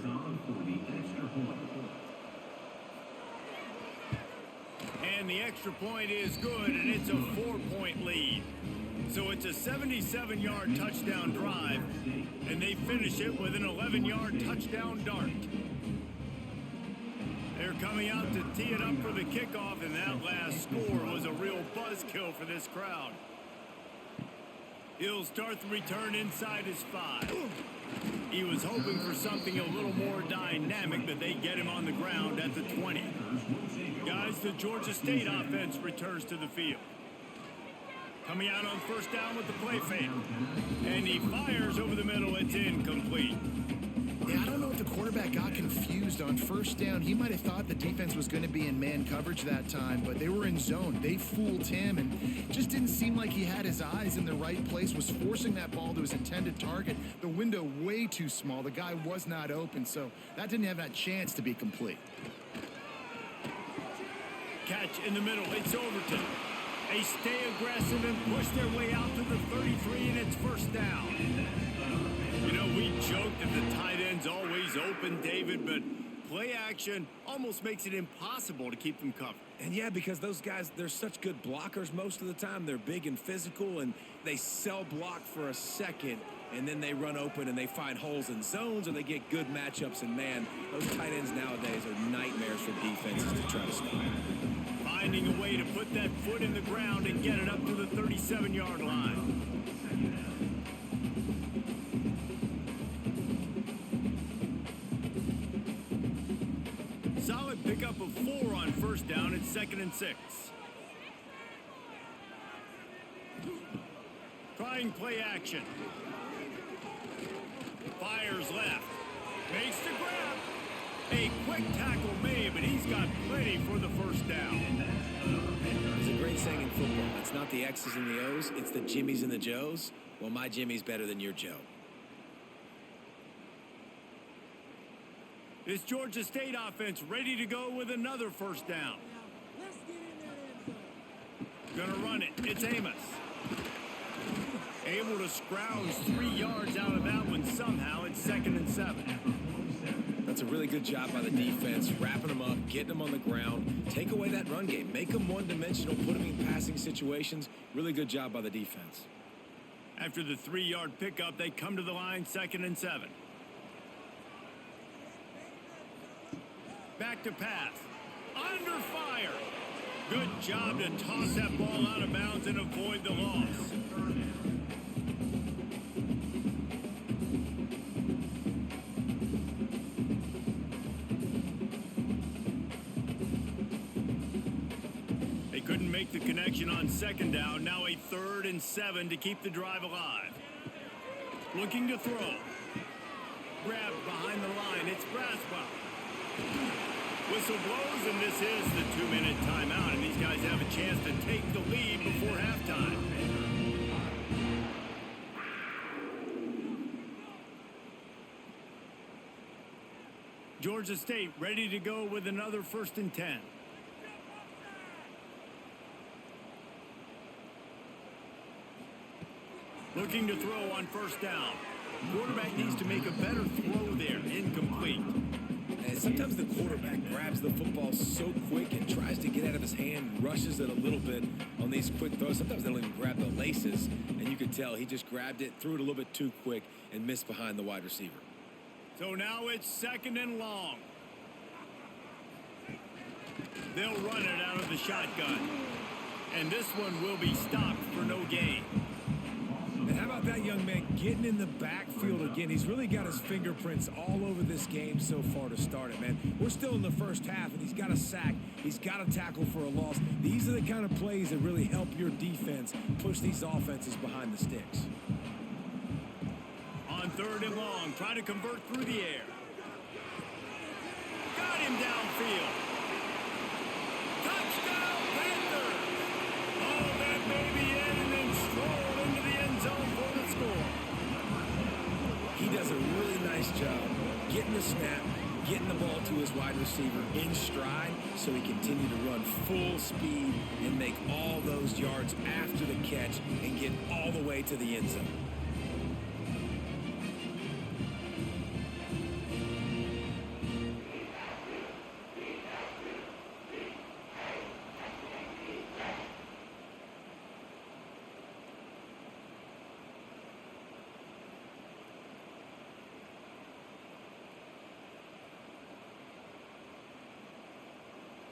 And the extra point is good, and it's a 4-point lead. So it's a 77-yard touchdown drive, and they finish it with an 11-yard touchdown dart. They're coming out to tee it up for the kickoff, and that last score was a real buzzkill for this crowd. He'll start the return inside his 5. He was hoping for something a little more dynamic, but they get him on the ground at the 20. Guys, the Georgia State offense returns to the field. Coming out on first down with the play fake. And he fires over the middle. It's incomplete. Yeah, I don't know if the quarterback got confused on first down. He might have thought the defense was going to be in man coverage that time, but they were in zone. They fooled him and just didn't seem like he had his eyes in the right place, was forcing that ball to his intended target. The window way too small. The guy was not open, so that didn't have that chance to be complete. Catch in the middle. It's Overton. They stay aggressive and push their way out to the 33, and it's first down. You know, we joke that the tight end's always open, David, but play action almost makes it impossible to keep them covered. And yeah, because those guys, they're such good blockers most of the time. They're big and physical, and they sell block for a second, and then they run open and they find holes in zones, or they get good matchups. And man, those tight ends nowadays are nightmares for defenses to try to stop. Finding a way to put that foot in the ground and get it up to the 37-yard line. Solid pickup of 4 on first down. It's 2nd and 6. Trying play action. Fires left. Makes the grab. A quick tackle made, but he's got plenty for the first down. There's a great saying in football. It's not the X's and the O's, it's the Jimmies and the Joes. Well, my Jimmy's better than your Joe. This Georgia State offense ready to go with another first down. Gonna run it. It's Amos. Able to scrounge 3 yards out of that one somehow. It's 2nd and 7. That's a really good job by the defense, wrapping them up, getting them on the ground. Take away that run game. Make them one-dimensional, put them in passing situations. Really good job by the defense. After the 3-yard pickup, they come to the line, 2nd and 7. Back to pass. Under fire. Good job to toss that ball out of bounds and avoid the loss. They couldn't make the connection on 2nd down. Now a 3rd and 7 to keep the drive alive. Looking to throw. Grabbed behind the line. It's Braswell. Whistle blows, and this is the 2-minute timeout, and these guys have a chance to take the lead before halftime. Georgia State ready to go with another 1st and 10. Looking to throw on first down. Quarterback needs to make a better throw there. Incomplete. And sometimes the quarterback grabs the football so quick and tries to get out of his hand, rushes it a little bit on these quick throws. Sometimes they don't even grab the laces, and you could tell he just grabbed it, threw it a little bit too quick, and missed behind the wide receiver. So now it's 2nd and long. They'll run it out of the shotgun. And this one will be stopped for no gain. And how about that young man getting in the backfield again? He's really got his fingerprints all over this game so far to start it, man. We're still in the first half, and he's got a sack. He's got a tackle for a loss. These are the kind of plays that really help your defense push these offenses behind the sticks. On 3rd and long, try to convert through the air. Got him downfield. Touchdown, Panthers! Oh, that baby in and then stroll into the end zone for the score. He does a really nice job getting the snap, getting the ball to his wide receiver in stride so he continue to run full speed and make all those yards after the catch and get all the way to the end zone.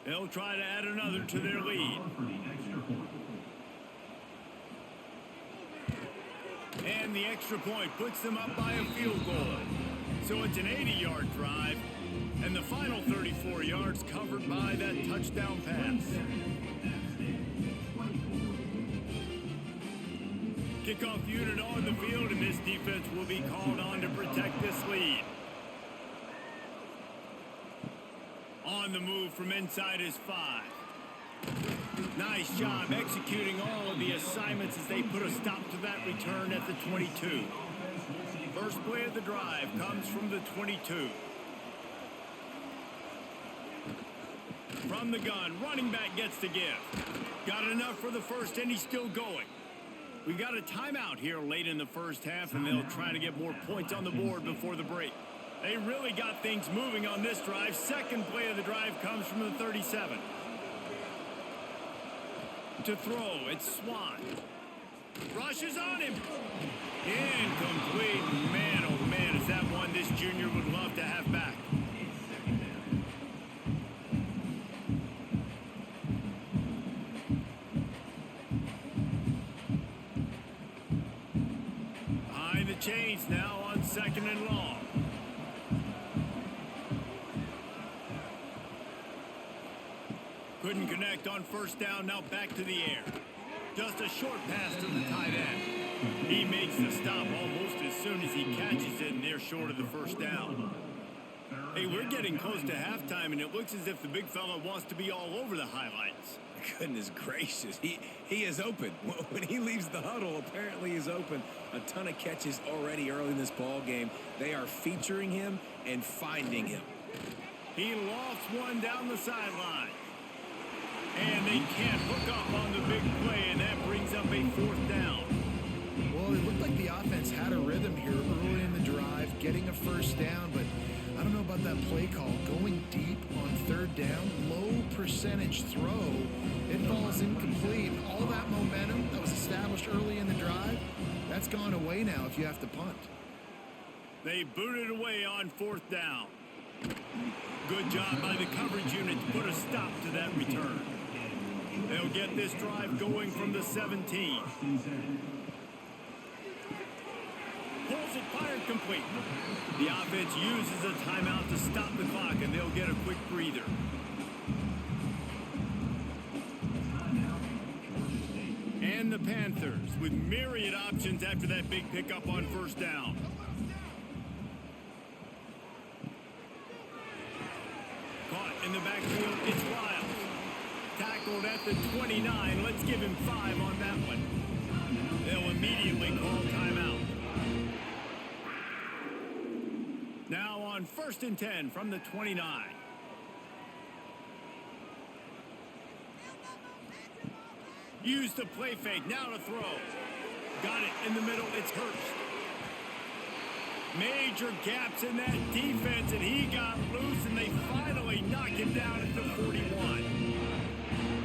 They'll try to add another to their lead. And the extra point puts them up by a field goal. So it's an 80-yard drive, and the final 34 yards covered by that touchdown pass. Kickoff unit on the field, and this defense will be called on to protect this lead. On the move from inside is 5. Nice job executing all of the assignments as they put a stop to that return at the 22. First play of the drive comes from the 22. From the gun, running back gets the give. Got enough for the first, and he's still going. We've got a timeout here late in the first half, and they'll try to get more points on the board before the break. They really got things moving on this drive. Second play of the drive comes from the 37. To throw, it's Swan. Rushes on him. Incomplete. Man, oh man, is that one this junior would love to have back. Behind the chains now on 2nd and long. Couldn't connect on first down, now back to the air. Just a short pass to the tight end. He makes the stop almost as soon as he catches it, and they're short of the first down. Hey, we're getting close to halftime, and it looks as if the big fella wants to be all over the highlights. Goodness gracious, he is open. When he leaves the huddle, apparently he's open. A ton of catches already early in this ball game. They are featuring him and finding him. He lofts one down the sideline. And they can't hook up on the big play, and that brings up a 4th down. Well, it looked like the offense had a rhythm here early in the drive, getting a first down, but I don't know about that play call. Going deep on 3rd down, low percentage throw, it falls incomplete. All that momentum that was established early in the drive, that's gone away now if you have to punt. They booted away on 4th down. Good job by the coverage unit to put a stop to that return. They'll get this drive going from the 17. Pulls it, fired complete. The offense uses a timeout to stop the clock, and they'll get a quick breather. And the Panthers with myriad options after that big pickup on first down. Caught in the backfield, it's Wild. Tackled at the 29. Let's give him 5 on that one. They'll immediately call timeout. Now on 1st and 10 from the 29. Use the play fake, now to throw. Got it in the middle, it's Hurst. Major gaps in that defense, and he got loose, and they finally knock him down at the 41.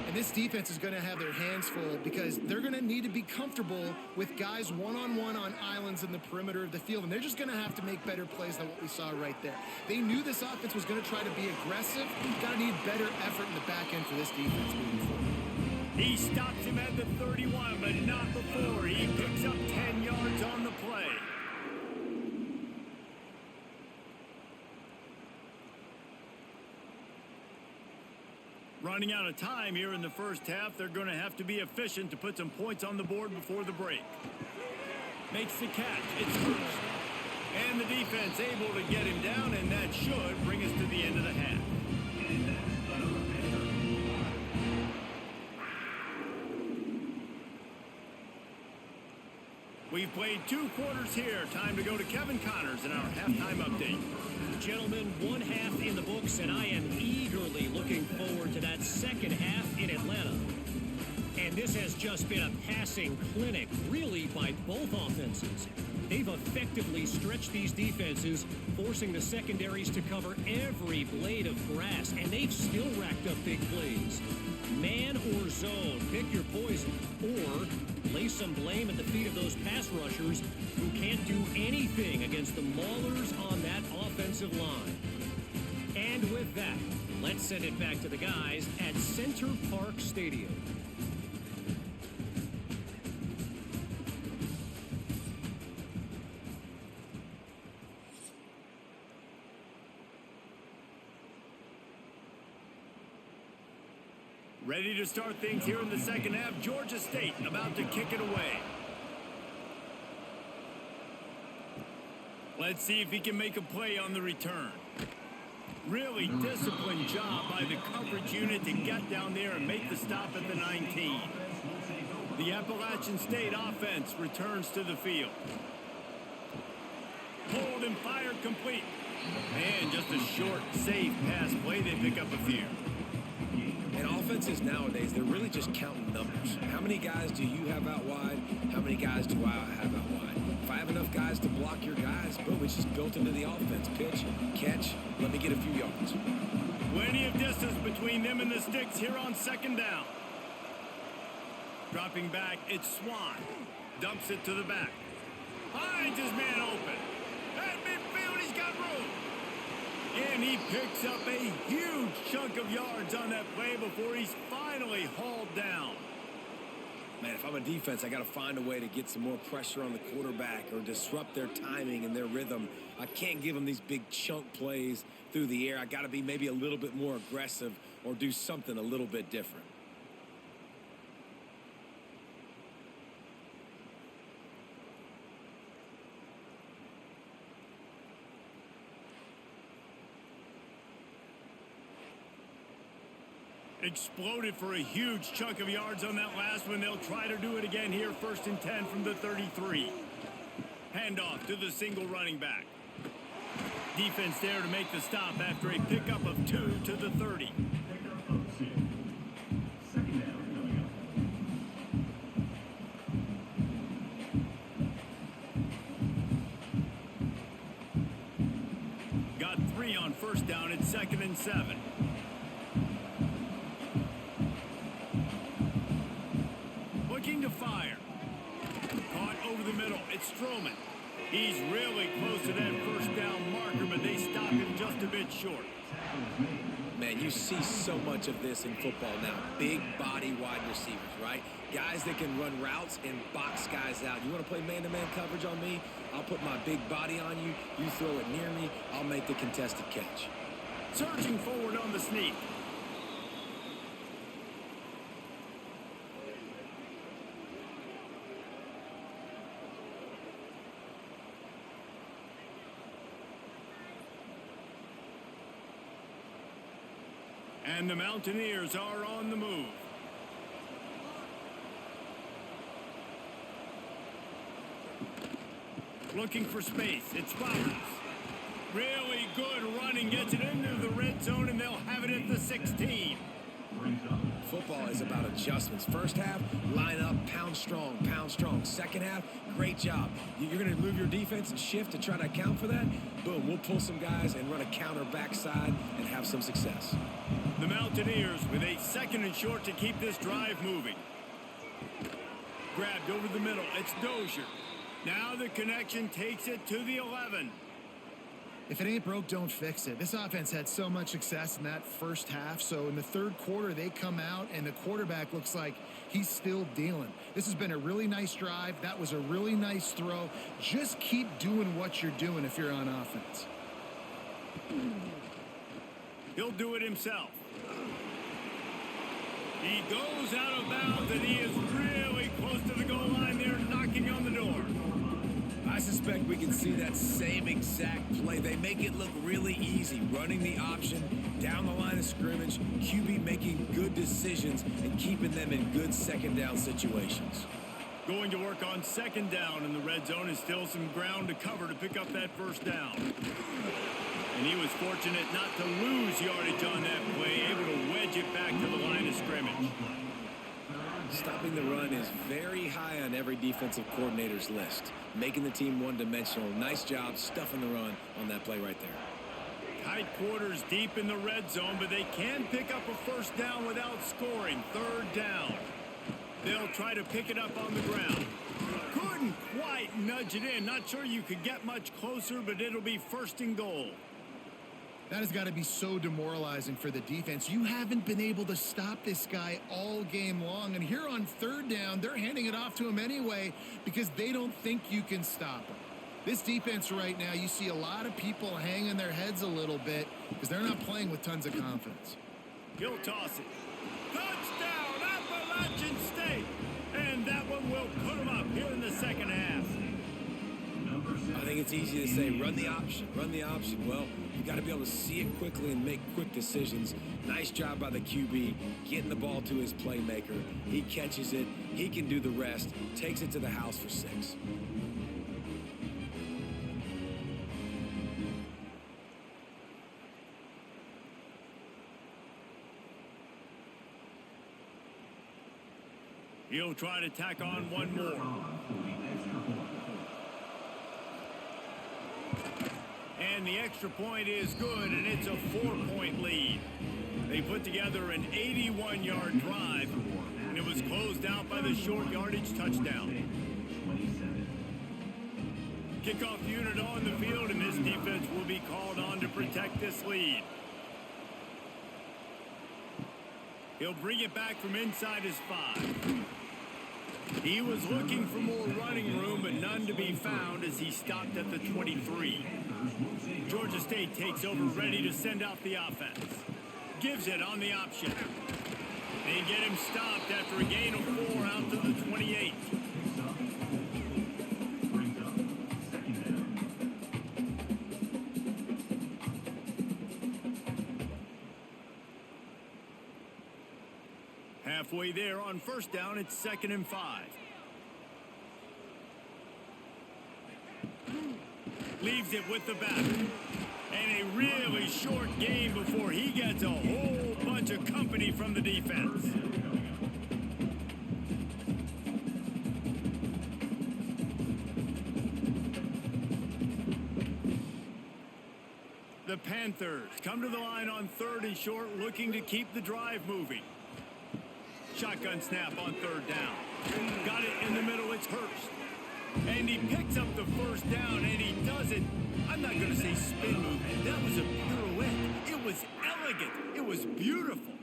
And this defense is going to have their hands full because they're going to need to be comfortable with guys one-on-one on islands in the perimeter of the field, and they're just going to have to make better plays than what we saw right there. They knew this offense was going to try to be aggressive. Got to need better effort in the back end for this defense moving forward. He stops him at the 31, but not before. He picks up 10 yards on the play. Running out of time here in the first half, they're going to have to be efficient to put some points on the board before the break. Makes the catch. It's Hurst. And the defense able to get him down, and that should bring us to the end of the half. We've played 2 quarters here. Time to go to Kevin Connors in our halftime update. Gentlemen, 1 half in the books, and I am eagerly looking forward to that second half in Atlanta. And this has just been a passing clinic, really, by both offenses. They've effectively stretched these defenses, forcing the secondaries to cover every blade of grass, and they've still racked up big plays. Man or zone, pick your poison, or lay some blame at the feet of those pass rushers who can't do anything against the maulers on that offensive line. And with that, let's send it back to the guys at Center Park Stadium. Ready to start things here in the second half. Georgia State about to kick it away. Let's see if he can make a play on the return. Really disciplined job by the coverage unit to get down there and make the stop at the 19. The Appalachian State offense returns to the field. Hold and fire complete. And just a short, safe pass play. They pick up a few. And offenses nowadays, they're really just counting numbers. How many guys do you have out wide? How many guys do I have out wide? If I have enough guys to block your guys, boom, it's just built into the offense. Pitch, catch, let me get a few yards. Plenty of distance between them and the sticks here on second down. Dropping back, it's Swan. Dumps it to the back. Finds his man open. At midfield, he's got room. And he picks up a huge chunk of yards on that play before he's finally hauled down. Man, if I'm a defense, I got to find a way to get some more pressure on the quarterback or disrupt their timing and their rhythm. I can't give them these big chunk plays through the air. I got to be maybe a little bit more aggressive or do something a little bit different. Exploded for a huge chunk of yards on that last one. They'll try to do it again here. 1st and 10 from the 33. Handoff to the single running back. Defense there to make the stop after a pickup of 2 to the 30. Pickup of 2. Second down coming up. Got 3 on 1st down. It's 2nd and 7. Looking to fire. Caught over the middle. It's Stroman. He's really close to that 1st down marker, but they stop him just a bit short. Man, you see so much of this in football now. Big body wide receivers, right? Guys that can run routes and box guys out. You want to play man-to-man coverage on me? I'll put my big body on you. You throw it near me, I'll make the contested catch. Surging forward on the sneak. And the Mountaineers are on the move. Looking for space. It's Flowers. Really good running. Gets it into the red zone, and they'll have it at the 16. Football is about adjustments. 1st half, line up, pound strong, pound strong. 2nd half, great job. You're going to move your defense and shift to try to account for that? Boom, we'll pull some guys and run a counter backside and have some success. The Mountaineers with a 2nd and short to keep this drive moving. Grabbed over the middle. It's Dozier. Now the connection takes it to the 11. If it ain't broke, don't fix it. This offense had so much success in that 1st half, so in the 3rd quarter, they come out, and the quarterback looks like he's still dealing. This has been a really nice drive. That was a really nice throw. Just keep doing what you're doing if you're on offense. He'll do it himself. He goes out of bounds, and he is really close to the goal line there, knocking on the door. I suspect we can see that same exact play. They make it look really easy, running the option down the line of scrimmage, QB making good decisions and keeping them in good 2nd down situations. Going to work on 2nd down in the red zone is still some ground to cover to pick up that 1st down. And he was fortunate not to lose yardage on that play, able to wedge it back to the line of scrimmage. Stopping the run is very high on every defensive coordinator's list. Making the team one-dimensional. Nice job stuffing the run on that play right there. Tight quarters deep in the red zone, but they can pick up a 1st down without scoring. 3rd down. They'll try to pick it up on the ground. Couldn't quite nudge it in. Not sure you could get much closer, but it'll be 1st and goal. That has got to be so demoralizing for the defense. You haven't been able to stop this guy all game long. And here on 3rd down, they're handing it off to him anyway because they don't think you can stop him. This defense right now, you see a lot of people hanging their heads a little bit because they're not playing with tons of confidence. He'll toss it. Touchdown, Appalachian State. And that one will put him up here in the 2nd half. Number 6. I think it's easy to say, run the option, run the option. Well, you got to be able to see it quickly and make quick decisions. Nice job by the QB, getting the ball to his playmaker. He catches it. He can do the rest. Takes it to the house for 6. He'll try to tack on one more. And the extra point is good, and it's a 4-point lead. They put together an 81-yard drive, and it was closed out by the short yardage touchdown. Kickoff unit on the field, and this defense will be called on to protect this lead. He'll bring it back from inside his 5. He was looking for more running room, but none to be found as he stopped at the 23. Georgia State takes over, ready to send out the offense. Gives it on the option. They get him stopped after a gain of 4 out to the 28. Halfway there on first down, it's 2nd and 5. Leaves it with the back. And a really short game before he gets a whole bunch of company from the defense. The Panthers come to the line on 3rd and short, looking to keep the drive moving. Shotgun snap on 3rd down. Got it in the middle, it's Hurst. And he picks up the first down, and he does it. I'm not going to say spin move. That was a pirouette. It was elegant. It was beautiful.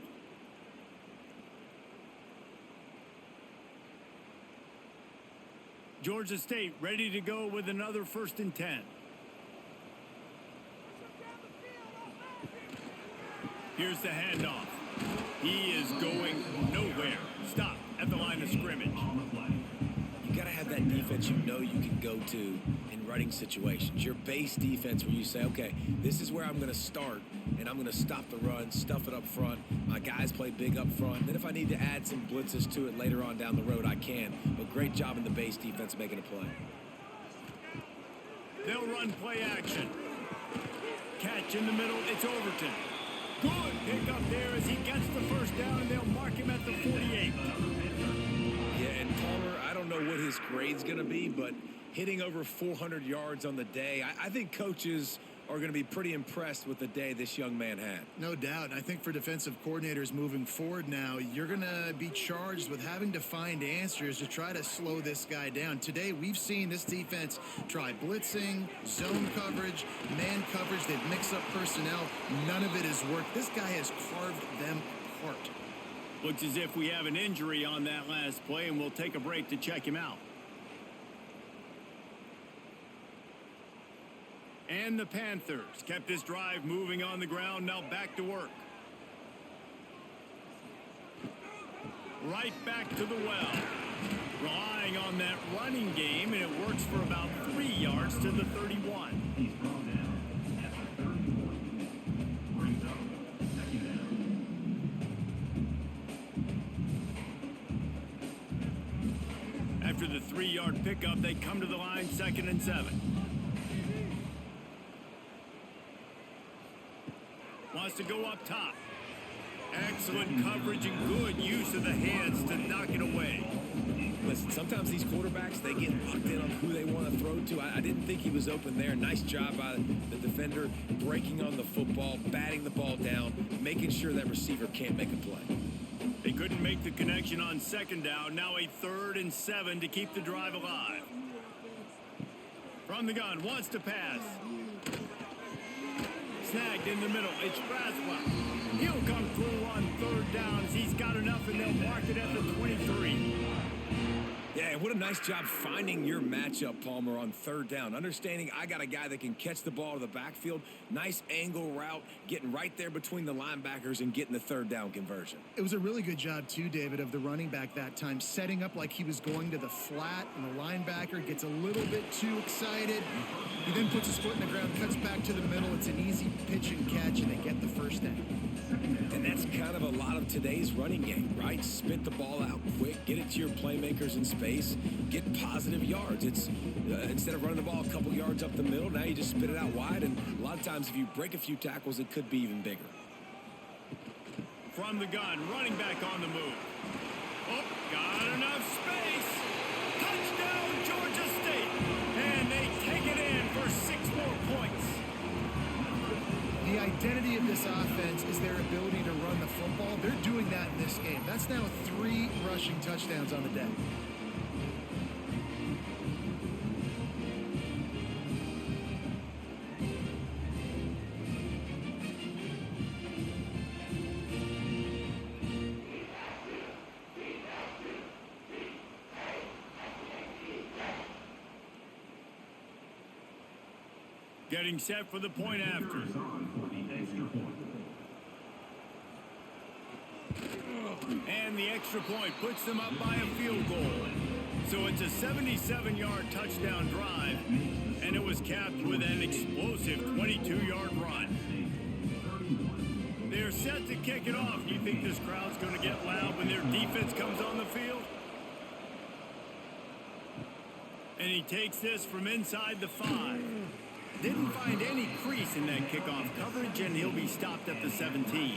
Georgia State ready to go with another 1st and 10. Here's the handoff. He is going nowhere. Stop at the line of scrimmage. You got to have that defense you know you can go to in running situations. Your base defense where you say, okay, this is where I'm going to start, and I'm going to stop the run, stuff it up front. My guys play big up front. Then if I need to add some blitzes to it later on down the road, I can. But great job in the base defense making a play. They'll run play action. Catch in the middle. It's Overton. Good pick up there as he gets the first down, and they'll mark him at the 48. Yeah, and Palmer, I don't know what his grade's going to be, but hitting over 400 yards on the day, I think coaches are going to be pretty impressed with the day this young man had. No doubt. I think for defensive coordinators moving forward now, you're going to be charged with having to find answers to try to slow this guy down. Today, we've seen this defense try blitzing, zone coverage, man coverage. They've mixed up personnel. None of it has worked. This guy has carved them apart. Looks as if we have an injury on that last play, and we'll take a break to check him out. And the Panthers kept this drive moving on the ground. Now back to work. Right back to the well. Relying on that running game, and it works for about 3 yards to the 31. He's brought down at the 34. Brings up 2nd down. After the 3-yard pickup, they come to the line 2nd and 7. Wants to go up top. Excellent coverage and good use of the hands to knock it away. Listen, sometimes these quarterbacks, they get locked in on who they want to throw to. I didn't think he was open there. Nice job by the defender, breaking on the football, batting the ball down, making sure that receiver can't make a play. They couldn't make the connection on 2nd down. Now a 3rd and 7 to keep the drive alive. From the gun, wants to pass. Snagged in the middle. It's Braswell. He'll come through on 3rd down as he's got enough, and they'll mark it at the 23. Yeah, and what a nice job finding your matchup, Palmer, on third down. Understanding I got a guy that can catch the ball to the backfield. Nice angle route, getting right there between the linebackers and getting the third down conversion. It was a really good job, too, David, of the running back that time, setting up like he was going to the flat, and the linebacker gets a little bit too excited. He then puts his foot in the ground, cuts back to the middle. It's an easy pitch and catch, and they get the first down. And that's kind of a lot of today's running game, right? Spit the ball out quick, get it to your playmakers in space, get positive yards. It's instead of running the ball a couple yards up the middle, now you just spit it out wide, and a lot of times if you break a few tackles, it could be even bigger. From the gun, running back on the move. Oh, got enough space. Touchdown, Georgia State. And they take it in for 6 more points. The identity of this offense is their ability to run the football. They're doing that in this game. That's now 3 rushing touchdowns on the day. Getting set for the point after. And the extra point puts them up by a field goal. So it's a 77-yard touchdown drive, and it was capped with an explosive 22-yard run. They're set to kick it off. Do you think this crowd's going to get loud when their defense comes on the field? And he takes this from inside the 5. Didn't find any crease in that kickoff coverage, and he'll be stopped at the 17.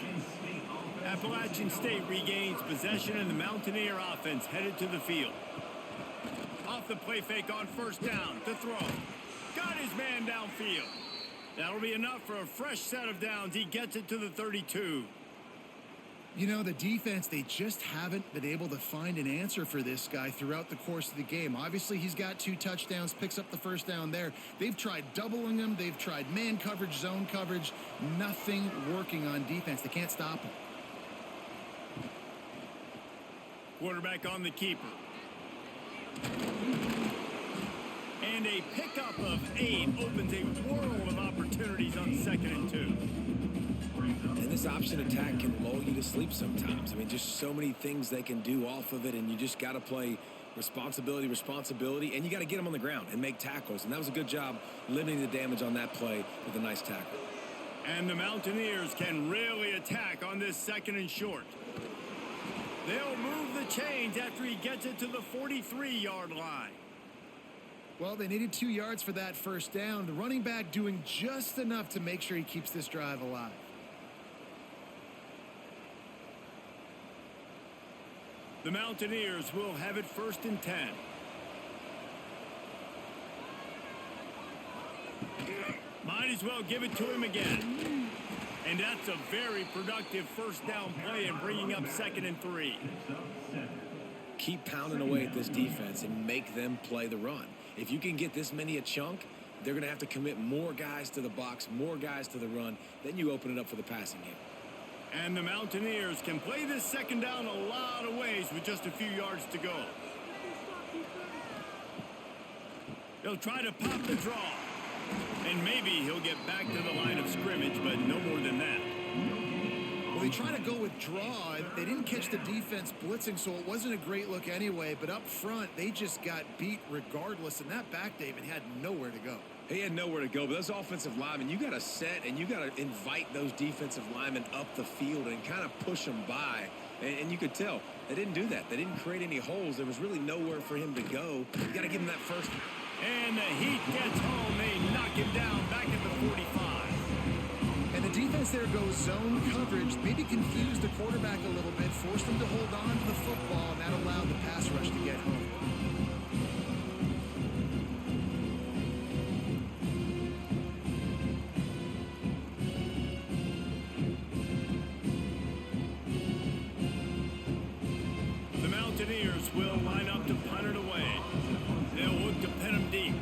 Appalachian State regains possession, and the Mountaineer offense headed to the field. Off the play fake on first down to throw. Got his man downfield. That'll be enough for a fresh set of downs. He gets it to the 32. You know, the defense, they just haven't been able to find an answer for this guy throughout the course of the game. Obviously, he's got 2 touchdowns, picks up the first down there. They've tried doubling him. They've tried man coverage, zone coverage. Nothing working on defense. They can't stop him. Quarterback on the keeper. And a pickup of 8 opens a world of opportunities on 2nd and 2. And this option attack can lull you to sleep sometimes. I mean, just so many things they can do off of it, and you just got to play responsibility, and you got to get them on the ground and make tackles. And that was a good job limiting the damage on that play with a nice tackle. And the Mountaineers can really attack on this 2nd and short. They'll move the chains after he gets it to the 43-yard line. Well, they needed 2 yards for that first down. The running back doing just enough to make sure he keeps this drive alive. The Mountaineers will have it 1st and 10. Might as well give it to him again. And that's a very productive first down play and bringing up 2nd and 3. Keep pounding away at this defense and make them play the run. If you can get this many a chunk, they're going to have to commit more guys to the box, more guys to the run. Then you open it up for the passing game. And the Mountaineers can play this 2nd down a lot of ways with just a few yards to go. They'll try to pop the draw. And maybe he'll get back to the line of scrimmage, but no more than that. Well, they try to go with draw. They didn't catch the defense blitzing, so it wasn't a great look anyway. But up front, they just got beat regardless. And that back, David, had nowhere to go. He had nowhere to go, but those offensive linemen, you got to set and you got to invite those defensive linemen up the field and kind of push them by. And you could tell they didn't do that. They didn't create any holes. There was really nowhere for him to go. You got to give him that first. And the Heat gets home. They knock him down back at the 45. And the defense there goes zone coverage, maybe confused the quarterback a little bit, forced him to hold on to the football, and that allowed the pass rush to get home. The Mountaineers will line up to punt it away. They'll look to pin him deep.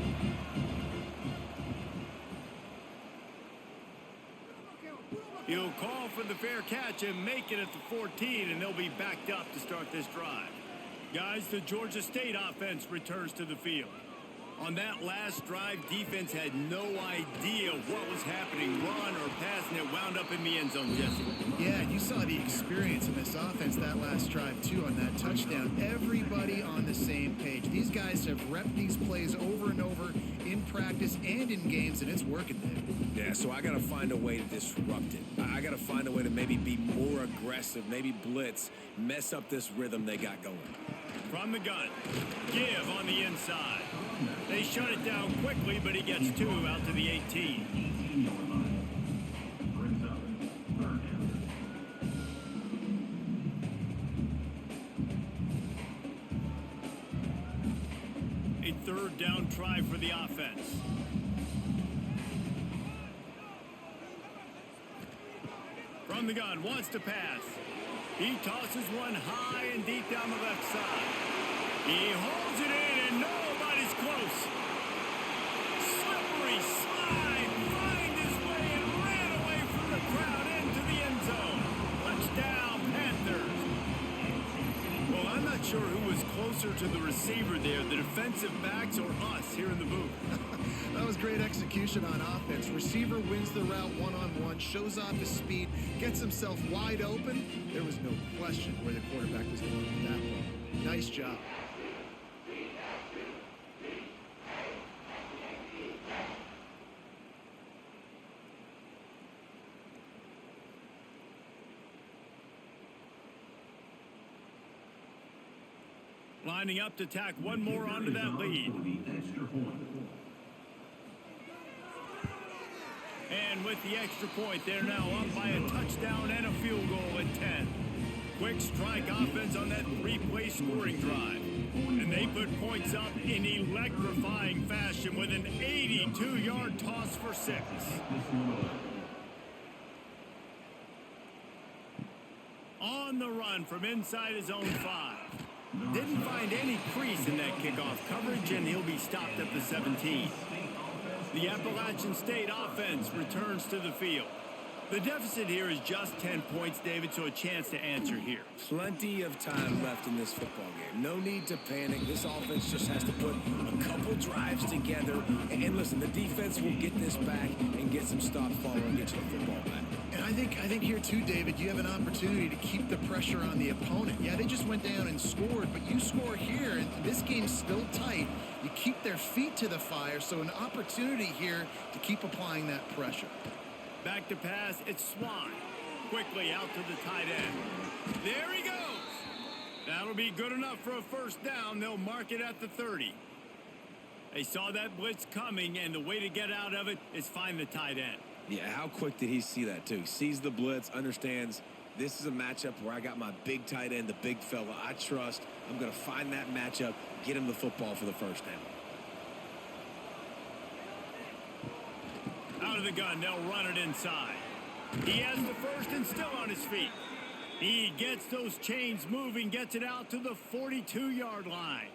He'll call for the fair catch and make it at the 14, and they'll be backed up to start this drive. Guys, the Georgia State offense returns to the field. On that last drive, defense had no idea what was happening. Run or pass, and it wound up in the end zone, Jesse. Yeah, you saw the experience in this offense that last drive, too, on that touchdown. Everybody on the same page. These guys have repped these plays over and over in practice and in games, and it's working there. Yeah, so I got to find a way to disrupt it. I got to find a way to maybe be more aggressive, maybe blitz, mess up this rhythm they got going. From the gun, give on the inside. They shut it down quickly, but he gets 2 out to the 18. A third down try for the offense. From the gun, wants to pass. He tosses one high and deep down the left side. He holds it in, and nobody's close. Slippery slide, find his way and ran away from the crowd into the end zone. Touchdown, Panthers. Well, I'm not sure who was closer to the receiver there, the defensive backs or us here in the booth. That was great execution on offense. Receiver wins the route one-on-one, shows off his speed, gets himself wide open. There was no question where the quarterback was going with that one. Nice job. Lining up to tack one more onto that lead. And with the extra point, they're now up by a touchdown and a field goal at 10. Quick strike offense on that 3-play scoring drive. And they put points up in electrifying fashion with an 82-yard toss for 6. On the run from inside his own 5. Didn't find any crease in that kickoff coverage, and he'll be stopped at the 17. The Appalachian State offense returns to the field. The deficit here is just 10 points, David, so a chance to answer here. Plenty of time left in this football game. No need to panic. This offense just has to put a couple drives together. And listen, the defense will get this back and get some stops following and get you the football back. And I think here too, David, you have an opportunity to keep the pressure on the opponent. Yeah, they just went down and scored, but you score here, and this game's still tight. You keep their feet to the fire, so an opportunity here to keep applying that pressure. Back to pass, it's Swan. Quickly out to the tight end. There he goes. That'll be good enough for a first down. They'll mark it at the 30. They saw that blitz coming, and the way to get out of it is find the tight end. Yeah, how quick did he see that, too? Sees the blitz, understands this is a matchup where I got my big tight end, the big fella I trust. I'm going to find that matchup, get him the football for the first down. Out of the gun, they'll run it inside. He has the first and still on his feet. He gets those chains moving, gets it out to the 42-yard line.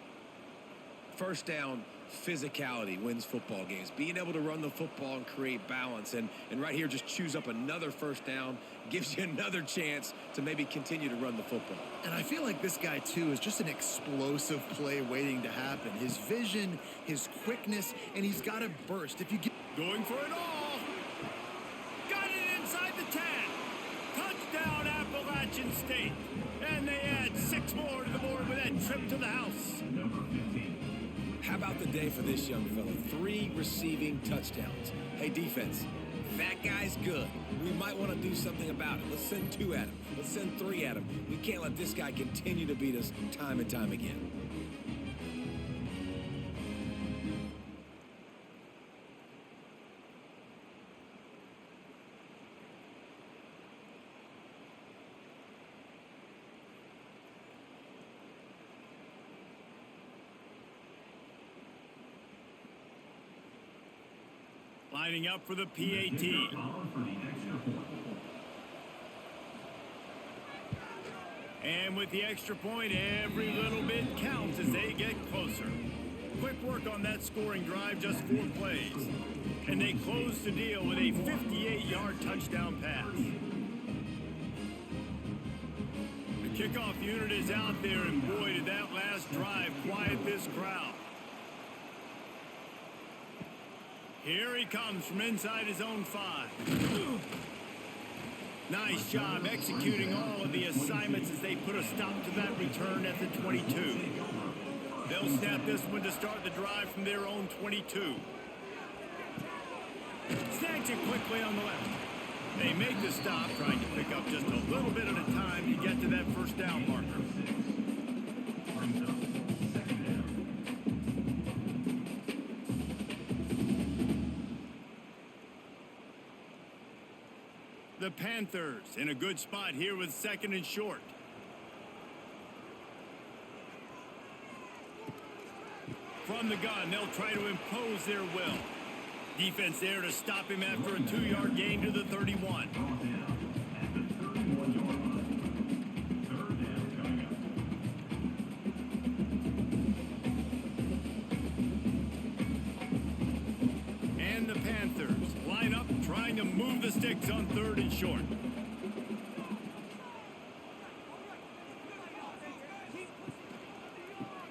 First down, physicality wins football games. Being able to run the football and create balance. And right here, just choose up another first down, gives you another chance to maybe continue to run the football. And I feel like this guy, too, is just an explosive play waiting to happen. His vision, his quickness, and he's got a burst. If you get... Going for it all. Got it inside the 10. Touchdown, Appalachian State. And they add 6 more to the board with that trip to the house. How about the day for this young fella? 3 receiving touchdowns. Hey, defense, that guy's good. We might want to do something about it. Let's send 2 at him. Let's send 3 at him. We can't let this guy continue to beat us time and time again. Lining up for the PAT. And with the extra point, every little bit counts as they get closer. Quick work on that scoring drive, just 4 plays. And they close the deal with a 58-yard touchdown pass. The Kickoff unit is out there, and boy, did that last drive quiet this crowd. Here he comes from inside his own 5. Nice job executing all of the assignments as they put a stop to that return at the 22. They'll snap this one to start the drive from their own 22. Snags it quickly on the left. They make the stop, trying to pick up just a little bit at a time to get to that first down marker. The Panthers in a good spot here with 2nd and short. From the gun, they'll try to impose their will. Defense there to stop him after a 2-yard gain to the 31. And the Panthers line up trying to move the sticks on 3rd and short.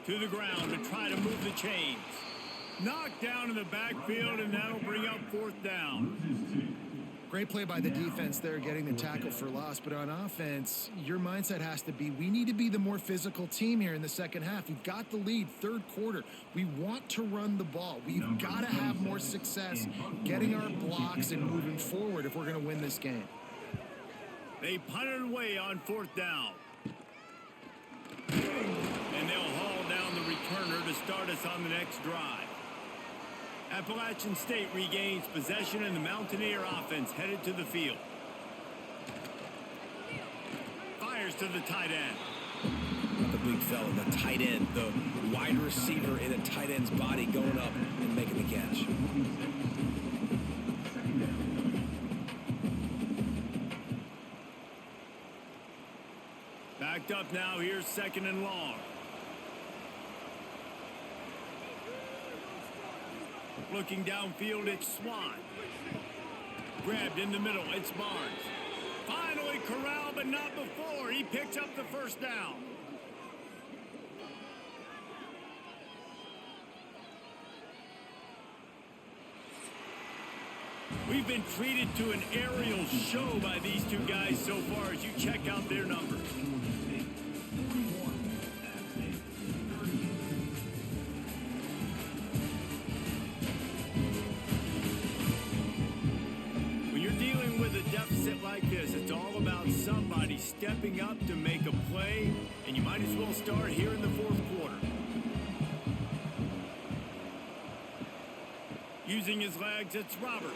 To the ground to try to move the chains. Knocked down in the backfield, and that'll bring up 4th down. Great play by the defense there, getting the tackle for loss. But on offense, your mindset has to be, we need to be the more physical team here in the second half. We've got the lead, 3rd quarter. We want to run the ball. We've got to have more success getting our blocks and moving forward if we're going to win this game. They punted away on 4th down. And they'll haul down the returner to start us on the next drive. Appalachian State regains possession, and the Mountaineer offense headed to the field. Fires to the tight end. The big fella, the tight end, the wide receiver in a tight end's body going up and making the catch. Backed up now, here's 2nd and long. Looking downfield, it's Swan. Grabbed in the middle, it's Barnes. Finally corralled, but not before. He picks up the first down. We've been treated to an aerial show by these two guys so far as you check out their numbers. Like this, it's all about somebody stepping up to make a play, and you might as well start here in the 4th quarter. Using his legs, it's Roberts.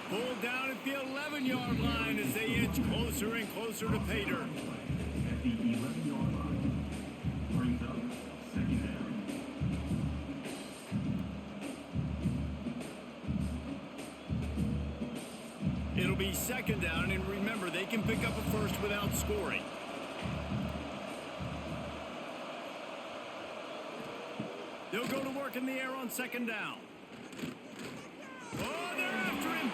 Pulled down at the 11-yard line as they inch closer and closer to pay dirt. At the 11-yard line, brings up 2nd down. It'll be 2nd down, and remember, they can pick up a first without scoring. They'll go to work in the air on 2nd down. Oh, they're after him.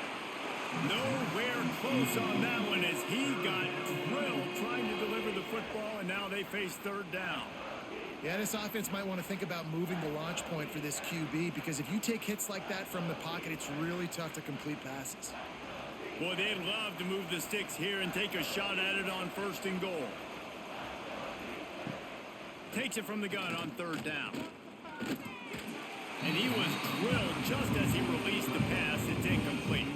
Nowhere close on that one as he got drilled trying to deliver the football, and now they face 3rd down. Yeah, this offense might want to think about moving the launch point for this QB, because if you take hits like that from the pocket, it's really tough to complete passes. Boy, they'd love to move the sticks here and take a shot at it on 1st and goal. Takes it from the gun on 3rd down. And he was drilled just as he released the pass. It's incomplete.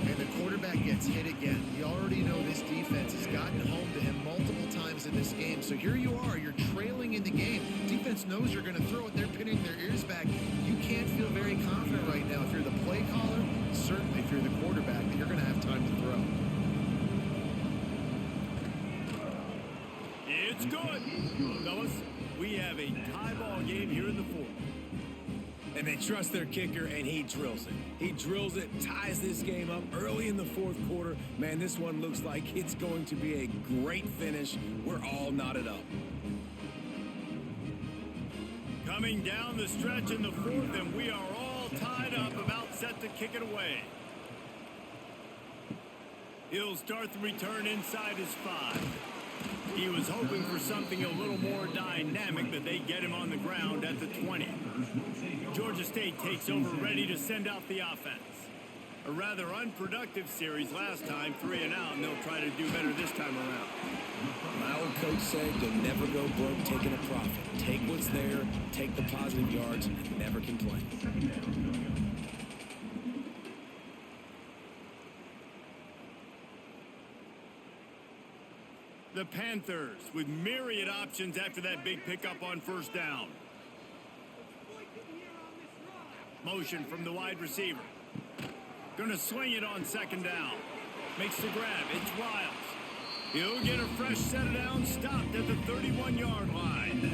And the quarterback gets hit again. You already know this defense has gotten home to him multiple times in this game. So here you are, you're trailing in the game. Defense knows you're going to throw it. They're pinning their ears back. You can't feel very confident right now. If you're the play caller, certainly if you're the quarterback, that you're going to have time to throw. It's good. Fellas, we have a tie ball game here in the 4th. And they trust their kicker, and he drills it. He drills it, ties this game up early in the 4th quarter. Man, this one looks like it's going to be a great finish. We're all knotted up. Coming down the stretch in the 4th, and we are all tied up, about set to kick it away. He'll start the return inside his 5. He was hoping for something a little more dynamic, but they get him on the ground at the 20. Georgia State takes over, ready to send out the offense. A rather unproductive series last time, 3 and out, and they'll try to do better this time around. My old coach said you'll never go broke taking a profit. Take what's there, take the positive yards, and never complain. The Panthers with myriad options after that big pickup on first down. Motion from the wide receiver. Gonna sling it on second down. Makes the grab. It's Riles. He'll get a fresh set of downs, stopped at the 31-yard line.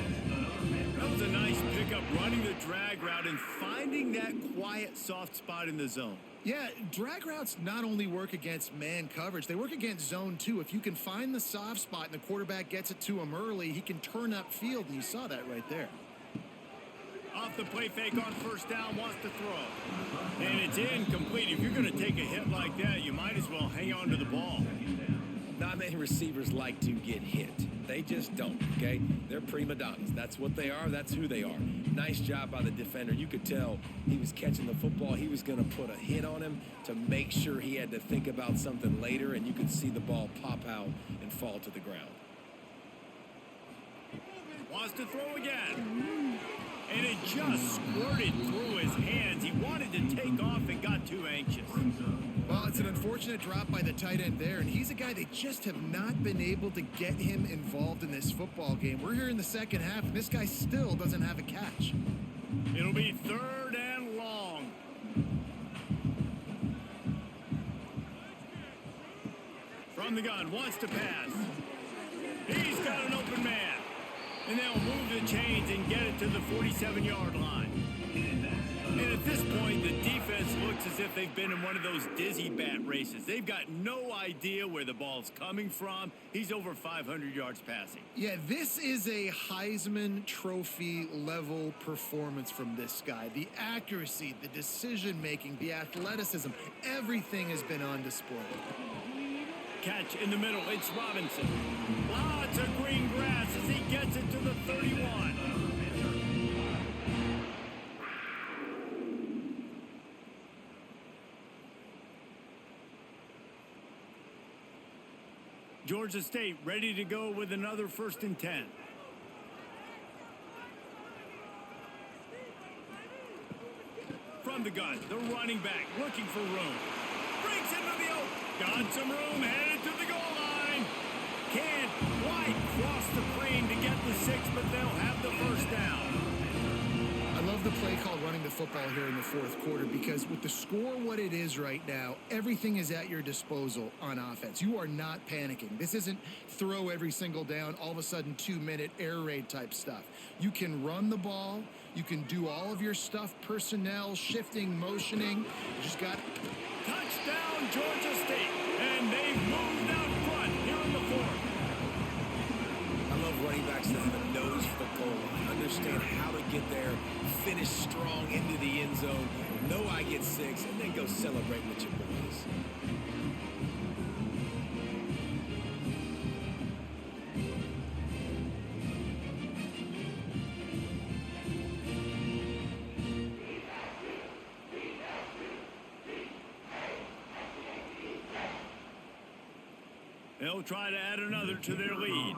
That was a nice pickup, running the drag route and finding that quiet, soft spot in the zone. Yeah, drag routes not only work against man coverage, they work against zone too. If you can find the soft spot and the quarterback gets it to him early, he can turn upfield, and you saw that right there. Off the play fake on first down, wants to throw. And it's incomplete. If you're going to take a hit like that, you might as well hang on to the ball. Not many receivers like to get hit. They just don't, okay? They're prima donnas. That's what they are. That's who they are. Nice job by the defender. You could tell he was catching the football. He was going to put a hit on him to make sure he had to think about something later, and you could see the ball pop out and fall to the ground. Wants to throw again. And it just squirted through his hands. He wanted to take off and got too anxious. Well, it's an unfortunate drop by the tight end there, and he's a guy they just have not been able to get him involved in this football game. We're here in the second half, and this guy still doesn't have a catch. It'll be 3rd and long. From the gun, wants to pass. He's got an open man. And they'll move the chains and get it to the 47-yard line. And at this point, the defense looks as if they've been in one of those dizzy bat races. They've got no idea where the ball's coming from. He's over 500 yards passing. Yeah, this is a Heisman Trophy level performance from this guy. The accuracy, the decision-making, the athleticism, everything has been on display. Catch in the middle, it's Robinson. Lots of green grass as he gets it to the 31. Georgia State ready to go with another 1st and 10. From the gun, the running back looking for room. Breaks into the open. Got some room, headed to the goal line. Can't quite cross the plane to get the 6, but they'll have the first down. I love the play call running the football here in the 4th quarter, because with the score what it is right now, everything is at your disposal on offense. You are not panicking. This isn't throw every single down, all of a sudden 2-minute air raid type stuff. You can run the ball. You can do all of your stuff, personnel, shifting, motioning. You just got... Touchdown, Georgia State, and they've moved out front here in the 4th. I love running backs that have a nose for the goal line, understand how to get there, finish strong into the end zone, know I get 6, and then go celebrate with your boys. They'll try to add another to their lead.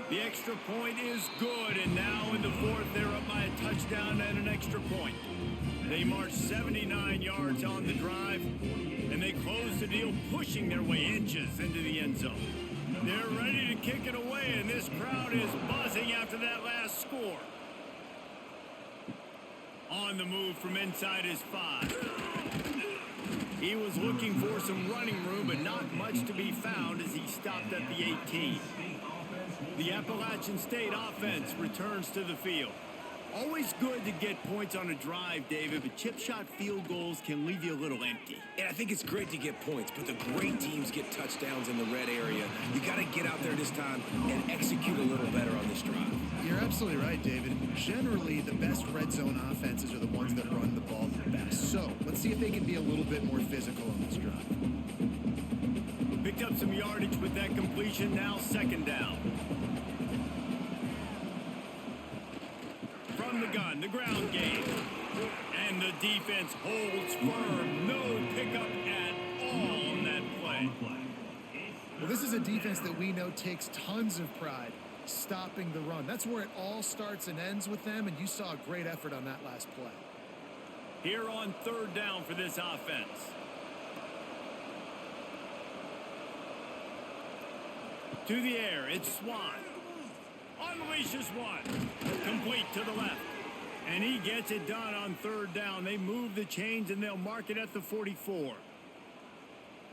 The extra point is good, and now in the 4th, they're up by a touchdown and an extra point. They march 79 yards on the drive, and they close the deal, pushing their way inches into the end zone. They're ready to kick it away, and this crowd is buzzing after that last score. On the move from inside his 5. He was looking for some running room, but not much to be found as he stopped at the 18. The Appalachian State offense returns to the field. Always good to get points on a drive, David, but chip shot field goals can leave you a little empty. And I think it's great to get points, but the great teams get touchdowns in the red area. You got to get out there this time and execute a little better on this drive. You're absolutely right, David. Generally, the best red zone offenses are the ones that run the ball the best. So let's see if they can be a little bit more physical on this drive. Picked up some yardage with that completion. Now second down. From the gun, the ground game. And the defense holds firm. No pickup at all on that play. Well, this is a defense that we know takes tons of pride stopping the run. That's where it all starts and ends with them, and you saw a great effort on that last play. Here on third down for this offense. To the air, it's Swan. Unleashes one. Complete to the left. And he gets it done on third down. They move the chains, and they'll mark it at the 44.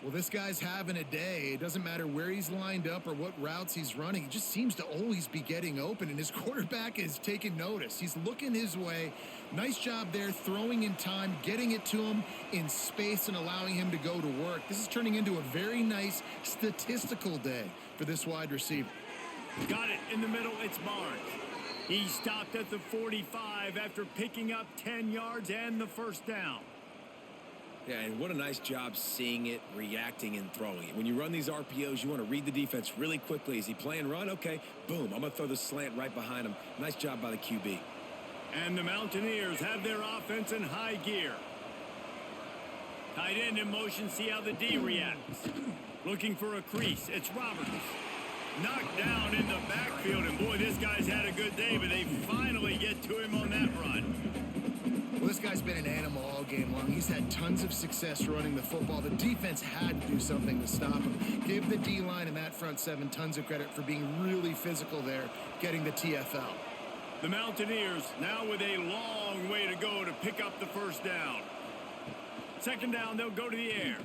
Well, this guy's having a day. It doesn't matter where he's lined up or what routes he's running. He just seems to always be getting open, and his quarterback is taking notice. He's looking his way. Nice job there, throwing in time, getting it to him in space and allowing him to go to work. This is turning into a very nice statistical day for this wide receiver. Got it in the middle. It's Barnes. He stopped at the 45 after picking up 10 yards and the first down. Yeah, and what a nice job seeing it, reacting, and throwing it. When you run these RPOs, you want to read the defense really quickly. Is he playing run? Okay, boom. I'm going to throw the slant right behind him. Nice job by the QB. And the Mountaineers have their offense in high gear. Tight end in motion, see how the D reacts. Looking for a crease, it's Roberts. Knocked down in the backfield, and boy, this guy's had a good day, but they finally get to him on that run. Well, this guy's been an animal all game long. He's had tons of success running the football. The defense had to do something to stop him. Give the D-line and that front seven tons of credit for being really physical there, getting the TFL. The Mountaineers now with a long way to go to pick up the first down. Second down, they'll go to the air.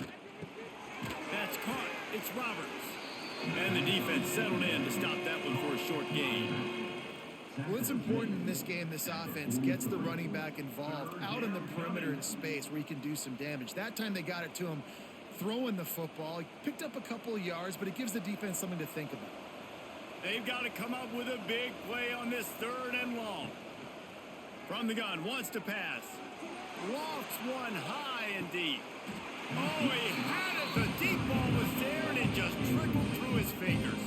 That's caught. It's Roberts. And the defense settled in to stop that one for a short gain. Well, it's important in this game this offense gets the running back involved out in the perimeter in space where he can do some damage. That time they got it to him throwing the football. He picked up a couple of yards, but it gives the defense something to think about. They've got to come up with a big play on this third and long. From the gun, wants to pass. Lofts one high and deep. Oh, he had it. The deep ball was there, and it just trickled through his fingers.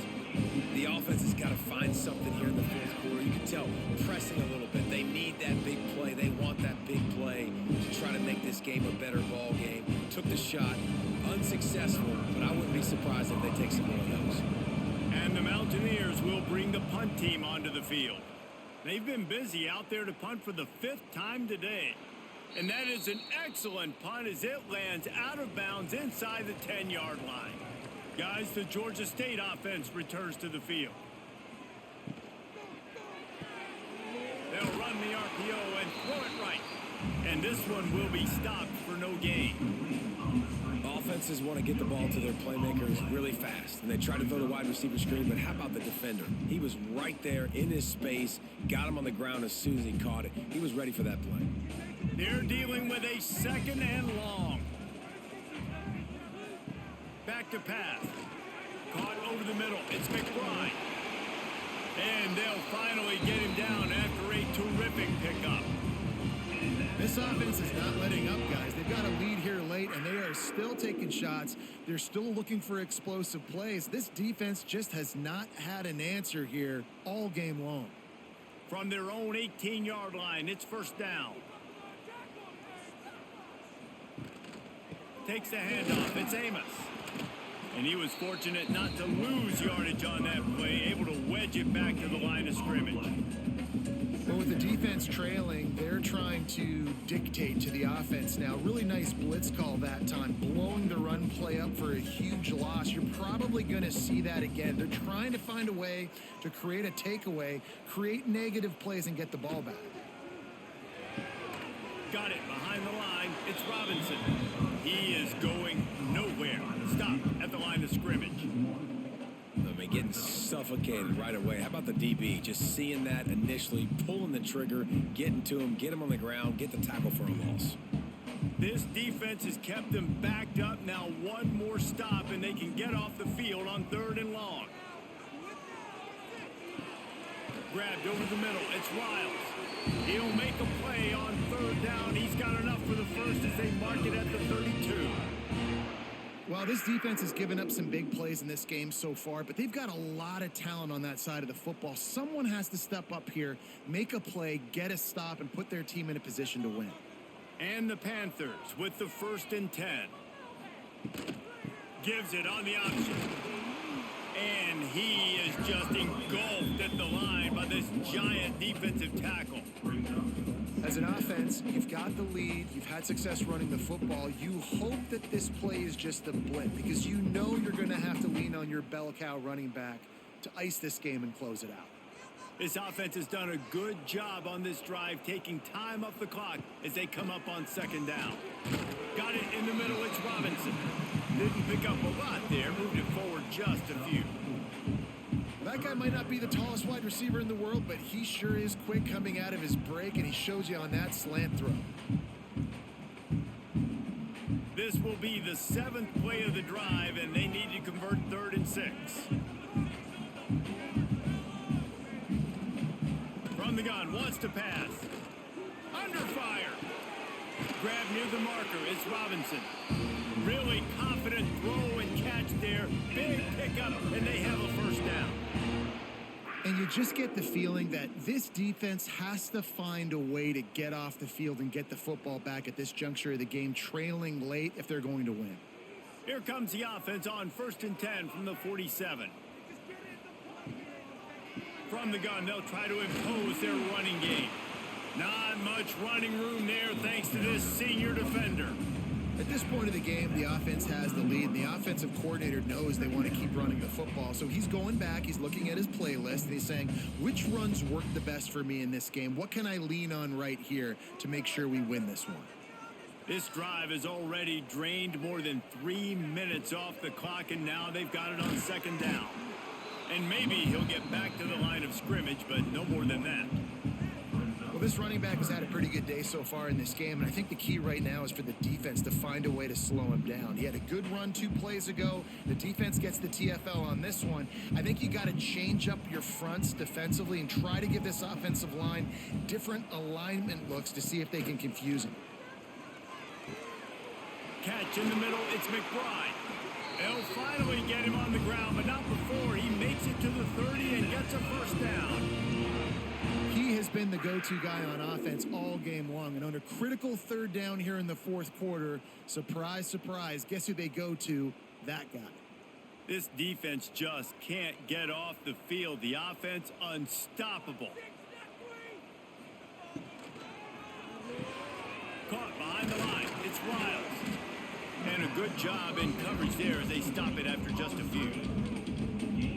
The offense has got to find something here in the fourth quarter. You can tell pressing a little bit. They need that big play. They want that big play to try to make this game a better ball game. Took the shot, unsuccessful, but I wouldn't be surprised if they take some more of those. And the Mountaineers will bring the punt team onto the field. They've been busy out there to punt for the 5th time today. And that is an excellent punt as it lands out of bounds inside the 10-yard line. Guys, the Georgia State offense returns to the field. They'll run the RPO and throw it right. And this one will be stopped for no gain. Offenses want to get the ball to their playmakers really fast, and they try to throw the wide receiver screen, but how about the defender? He was right there in his space, got him on the ground as soon as he caught it. He was ready for that play. They're dealing with a second and long. Back to pass. Caught over the middle. It's McBride. And they'll finally get him down after a terrific pickup. This offense is not letting up, guys. They've got a lead here late, and they are still taking shots. They're still looking for explosive plays. This defense just has not had an answer here all game long. From their own 18-yard line, it's first down. Takes the handoff. It's Amos. And he was fortunate not to lose yardage on that play, able to wedge it back to the line of scrimmage. Well, with the defense trailing, they're trying to dictate to the offense now. Really nice blitz call that time, blowing the run play up for a huge loss. You're probably going to see that again. They're trying to find a way to create a takeaway, create negative plays, and get the ball back. Got it behind the line. It's Robinson. He is going nowhere. Stop at the line of scrimmage. I mean, getting suffocated right away. How about the DB? Just seeing that initially, pulling the trigger, getting to him, get him on the ground, get the tackle for a loss. This defense has kept them backed up. Now one more stop, and they can get off the field on third and long. Grabbed over the middle. It's Riles. He'll make a play on third down. He's got enough for the first as they mark it at the 32. Well, this defense has given up some big plays in this game so far, but they've got a lot of talent on that side of the football. Someone has to step up here, make a play, get a stop, and put their team in a position to win. And the Panthers with the 1st and 10. Gives it on the option. And he is just engulfed at the line by this giant defensive tackle. As an offense, you've got the lead. You've had success running the football. You hope that this play is just a blip because you know you're going to have to lean on your bell cow running back to ice this game and close it out. This offense has done a good job on this drive, taking time off the clock as they come up on 2nd down. Got it in the middle. It's Robinson. Didn't pick up a lot there. Moved it forward just a few. That guy might not be the tallest wide receiver in the world, but he sure is quick coming out of his break, and he shows you on that slant throw. This will be the 7th play of the drive, and they need to convert 3rd and 6. From the gun, wants to pass. Under fire. Grab near the marker. It's Robinson. Really confident throw and catch there. Big pickup, and they have a 1st down. And you just get the feeling that this defense has to find a way to get off the field and get the football back at this juncture of the game, trailing late if they're going to win. Here comes the offense on 1st and 10 from the 47. From the gun, they'll try to impose their running game. Not much running room there thanks to this senior defender. At this point of the game, the offense has the lead, and the offensive coordinator knows they want to keep running the football. So he's going back, he's looking at his playlist, and he's saying, which runs work the best for me in this game? What can I lean on right here to make sure we win this one? This drive has already drained more than 3 minutes off the clock, and now they've got it on 2nd down. And maybe he'll get back to the line of scrimmage, but no more than that. Well, this running back has had a pretty good day so far in this game, and I think the key right now is for the defense to find a way to slow him down. He had a good run 2 plays ago. The defense gets the TFL on this one. I think you got to change up your fronts defensively and try to give this offensive line different alignment looks to see if they can confuse him. Catch in the middle, it's McBride. They'll finally get him on the ground, but not before he makes it to the 30 and gets a 1st down. He has been the go-to guy on offense all game long, and on a critical 3rd down here in the 4th quarter, surprise, surprise, guess who they go to? That guy. This defense just can't get off the field. The offense unstoppable. Caught behind the line. It's Riles. And a good job in coverage there as they stop it after just a few.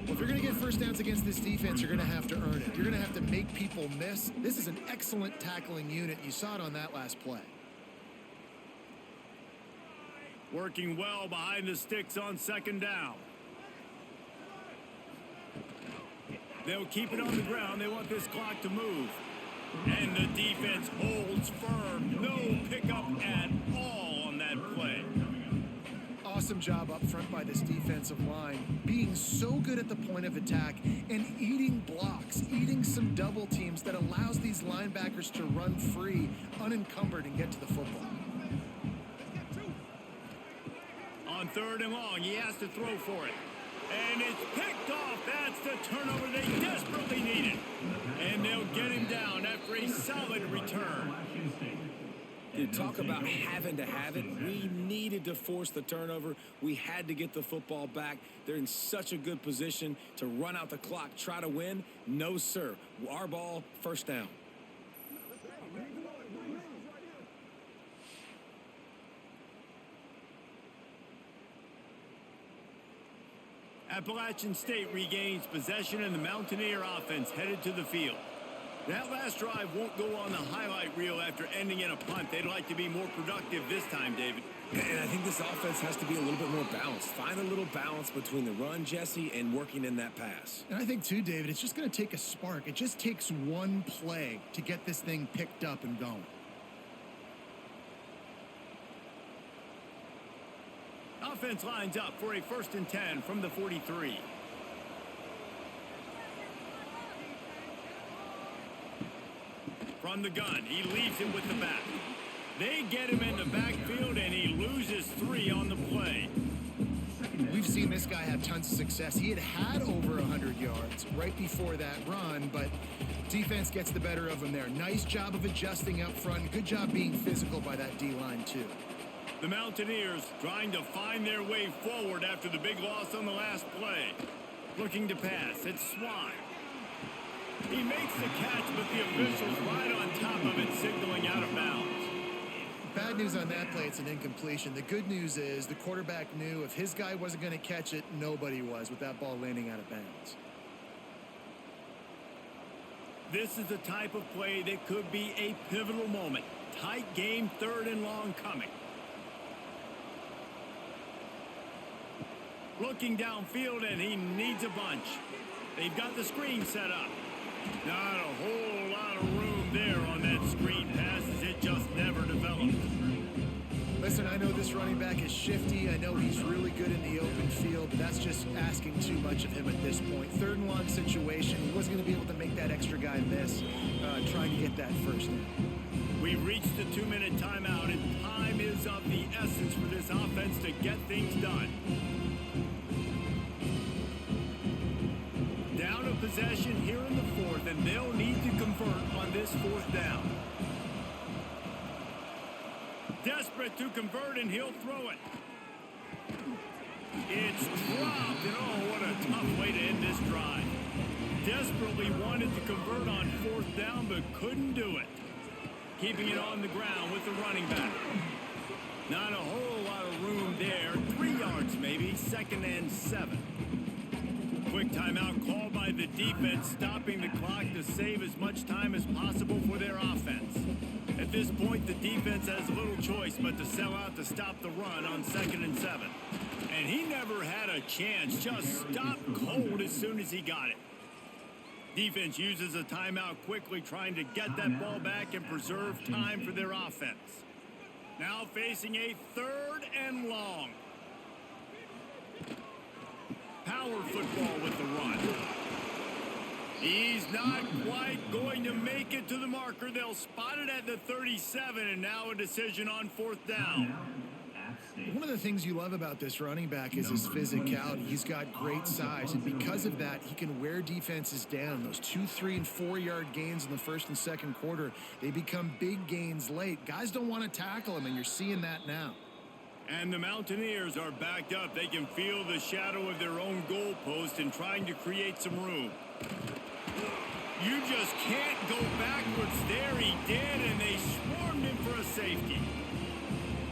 Well, if you're going to get 1st downs against this defense, you're going to have to earn it. You're going to have to make people miss. This is an excellent tackling unit. You saw it on that last play. Working well behind the sticks on 2nd down. They'll keep it on the ground. They want this clock to move. And the defense holds firm. No pickup at all on that play. Awesome job up front by this defensive line, being so good at the point of attack and eating blocks, eating some double teams that allows these linebackers to run free, unencumbered, and get to the football. On 3rd and long, he has to throw for it. And it's picked off. That's the turnover they desperately needed. And they'll get him down after a solid return. You talk about having to have it. We needed to force the turnover. We had to get the football back. They're in such a good position to run out the clock, try to win. No, sir. Our ball, 1st down. Appalachian State regains possession, and the Mountaineer offense headed to the field. That last drive won't go on the highlight reel after ending in a punt. They'd like to be more productive this time, David. And I think this offense has to be a little bit more balanced. Find a little balance between the run, Jesse, and working in that pass. And I think, too, David, it's just going to take a spark. It just takes one play to get this thing picked up and going. Offense lines up for a 1st and 10 from the 43. From the gun, he leaves it with the back. They get him in the backfield, and he loses 3 on the play. We've seen this guy have tons of success. He had over 100 yards right before that run, but defense gets the better of him there. Nice job of adjusting up front. Good job being physical by that D-line, too. The Mountaineers trying to find their way forward after the big loss on the last play. Looking to pass. It's Swan. He makes the catch, but the official's right on top of it, signaling out of bounds. Bad news on that play, it's an incompletion. The good news is the quarterback knew if his guy wasn't going to catch it, nobody was with that ball landing out of bounds. This is the type of play that could be a pivotal moment. Tight game, 3rd and long coming. Looking downfield, and he needs a bunch. They've got the screen set up. Not a whole lot of room there on that screen pass, as it just never developed. Listen, I know this running back is shifty. I know he's really good in the open field, but that's just asking too much of him at this point. 3rd and long situation. He wasn't going to be able to make that extra guy miss, trying to get that first down. We reached the 2-minute timeout, and time is of the essence for this offense to get things done. Down a possession here in the 4th, and they'll need to convert on this 4th down. Desperate to convert, and he'll throw it. It's dropped, and oh, what a tough way to end this drive. Desperately wanted to convert on 4th down, but couldn't do it. Keeping it on the ground with the running back. Not a whole lot of room there. 3 yards maybe, 2nd and 7. Quick timeout called by the defense, stopping the clock to save as much time as possible for their offense. At this point, the defense has little choice but to sell out to stop the run on 2nd and 7. And he never had a chance, just stopped cold as soon as he got it. Defense uses a timeout quickly, trying to get that ball back and preserve time for their offense. Now facing a 3rd and long. Power football with the run. He's not quite going to make it to the marker. They'll spot it at the 37, and now a decision on 4th down. One of the things you love about this running back is his physicality. He's got great size, and because of that, he can wear defenses down. Those 2, 3, and 4-yard gains in the 1st and 2nd quarter, they become big gains late. Guys don't want to tackle him, and you're seeing that now. And the Mountaineers are backed up. They can feel the shadow of their own goalpost and trying to create some room. You just can't go backwards there. He did, and they swarmed him for a safety.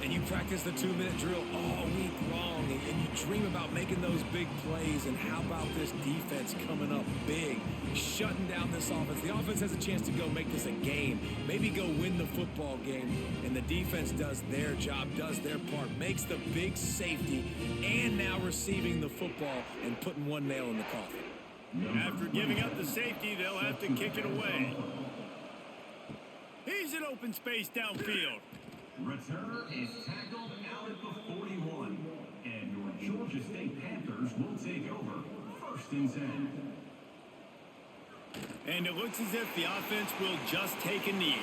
And you practice the 2-minute drill all week long, and you dream about making those big plays. And how about this defense coming up big, shutting down this offense? The offense has a chance to go make this a game, maybe go win the football game. And the defense does their job, does their part, makes the big safety, and now receiving the football and putting one nail in the coffin. After giving up the safety, they'll have to kick it away. He's in open space downfield. Returner is tackled out at the 41. And your Georgia State Panthers will take over 1st and 10. And it looks as if the offense will just take a knee.